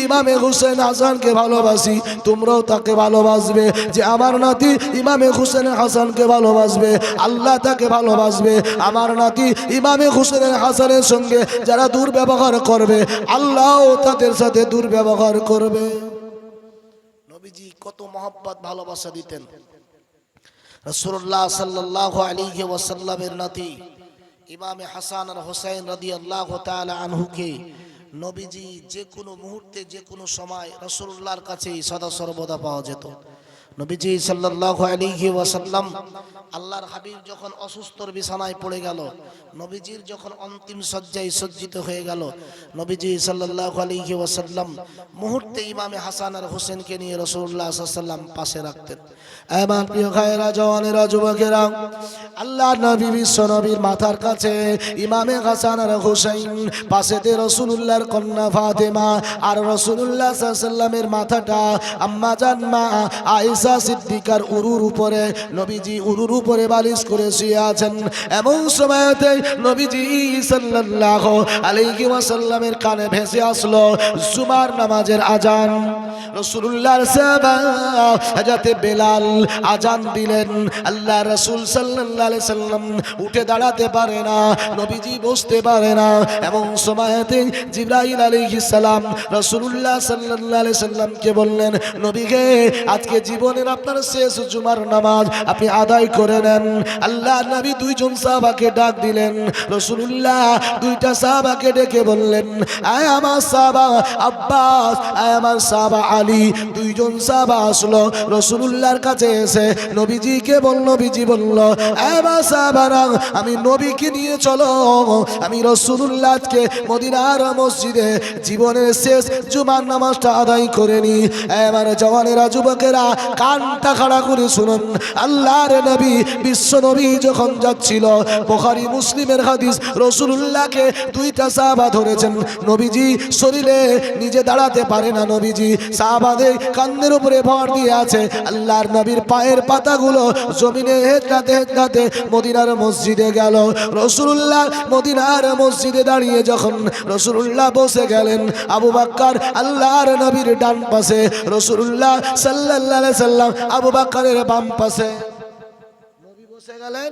ইমামে হোসেন হাসানকে ভালোবাসি, তোমরাও তাকে ভালোবাসবে। যে আমার নাতি ইমামে হোসেন হাসানকে ভালোবাসবে, আল্লাহ তাকে ভালোবাসবে। আমার নাতি ইমামে হোসেন হাসানের সঙ্গে যারা দুর্ব্যবহার করবে, আল্লাহও তাদের সাথে দুর্ব্যবহার করবে। নবীজি কত মহব্বত ভালোবাসা দিতেন। রাসূলুল্লাহ সাল্লাল্লাহু আলাইহি ওয়াসাল্লামের নাতি ইমামে হাসান আর হোসেন রাদিয়াল্লাহু তাআলা আনহুকে নবীজি যে কোনো মুহূর্তে যে কোনো সময় রাসূলুল্লাহর কাছেই সদা সর্বদা পাওয়া যেত। নবীজি সাল্লাল্লাহু আলাইহি ওয়াসাল্লাম আল্লাহর হাবিব যখন অসুস্থর বিছানায় পড়ে গেল, নবীজির যখন অন্তিম শয্যায় সজ্জিত হয়ে গেল, নবীজি সাল্লাল্লাহু আলাইহি ওয়াসাল্লাম মুহূর্তে ইমামে হাসান আর হোসেনকে নিয়ে রাসূলুল্লাহ সাল্লাল্লাহু আলাইহি ওয়াসাল্লাম পাশে রাখতেন। আমার প্রিয় ভাইয়েরা, জওয়ানেরা, যুবকেরা, আল্লাহর নবী বিশ্ব নবীর মাথার কাছে ইমামে হাসান আর হোসেন, পাশেতে রাসূলুল্লাহর কন্যা ফাতেমা, আর রাসূলুল্লাহ সাল্লাল্লাহু আলাইহি ওয়াসাল্লামের মাথাটা আম্মা জান মা আয়েশা হাফসা সিদ্দিকার উরুর উপরে, নবীজি উরুর উপরে বালিশ করে শুয়ে আছেন। এমন সময়তে নবীজি সাল্লাল্লাহু আলাইহি ওয়াসাল্লামের কানে ভেসে আসলো জুমার নামাজের আজান। রাসূলুল্লাহর সাহাবা হযরত বেলাল আজান দিলেন। আল্লাহ রাসূল সাল্লাল্লাহু আলাইহি সাল্লাম উঠে দাঁড়াতে পারে না, নবীজি বসতে পারে না। এমন সময়তে জিবরাইল আলাইহিস সালাম রাসূলুল্লাহ সাল্লাল্লাহু আলাইহি সাল্লামকে বললেন, নবীকে আজকে জীবনের আপনার শেষ জুমার নামাজ আপনি আদায় করে নেন। আল্লাহ নবী দুইজন সাহাবাকে ডাক দিলেন। রাসূলুল্লাহ দুইটা সাহাবাকে ডেকে বললেন, আয় আমার সাহাবা আব্বাস, আয় আমার সাহাবা আলী। দুইজন সাহাবা আসলো রাসূলুল্লাহর কাছে এসে নবীজিকে বলল, নবীজি বলল, আয় আমার সাহাবারা, আমি নবীকে নিয়ে চলো, আমি রাসূলুল্লাহকে মদিনার মসজিদে জীবনের শেষ জুমার নামাজটা আদায় করে নি। আমার জওয়ানেরা, যুবকেরা, কানটা খাড়া করে শুনুন। আল্লাহর নবী, বিশ্ব নবী যখন যাচ্ছিল, বুখারী মুসলিমের হাদিস, রাসূলুল্লাহকে দুইটা সাহাবা ধরেছেন। নবীজি শরীরে নিজে দাঁড়াতে পারে না, নবীজি সাহাবাদের কাঁধের উপরে ভর দিয়ে আছে। আল্লাহর নবীর পায়ের পাতাগুলো জমিনে হেঁটে হেঁটে মদিনার মসজিদে গেল। রাসূলুল্লাহ মদিনার মসজিদে দাঁড়িয়ে যখন রাসূলুল্লাহ বসে গেলেন, আবু বকর আল্লাহর নবীর ডান পাশে, রাসূলুল্লাহ সাল্লাল্লাহু আলাইহি সাল্লাম আবু বকরের বাম পাশে। নবী বসে গেলেন,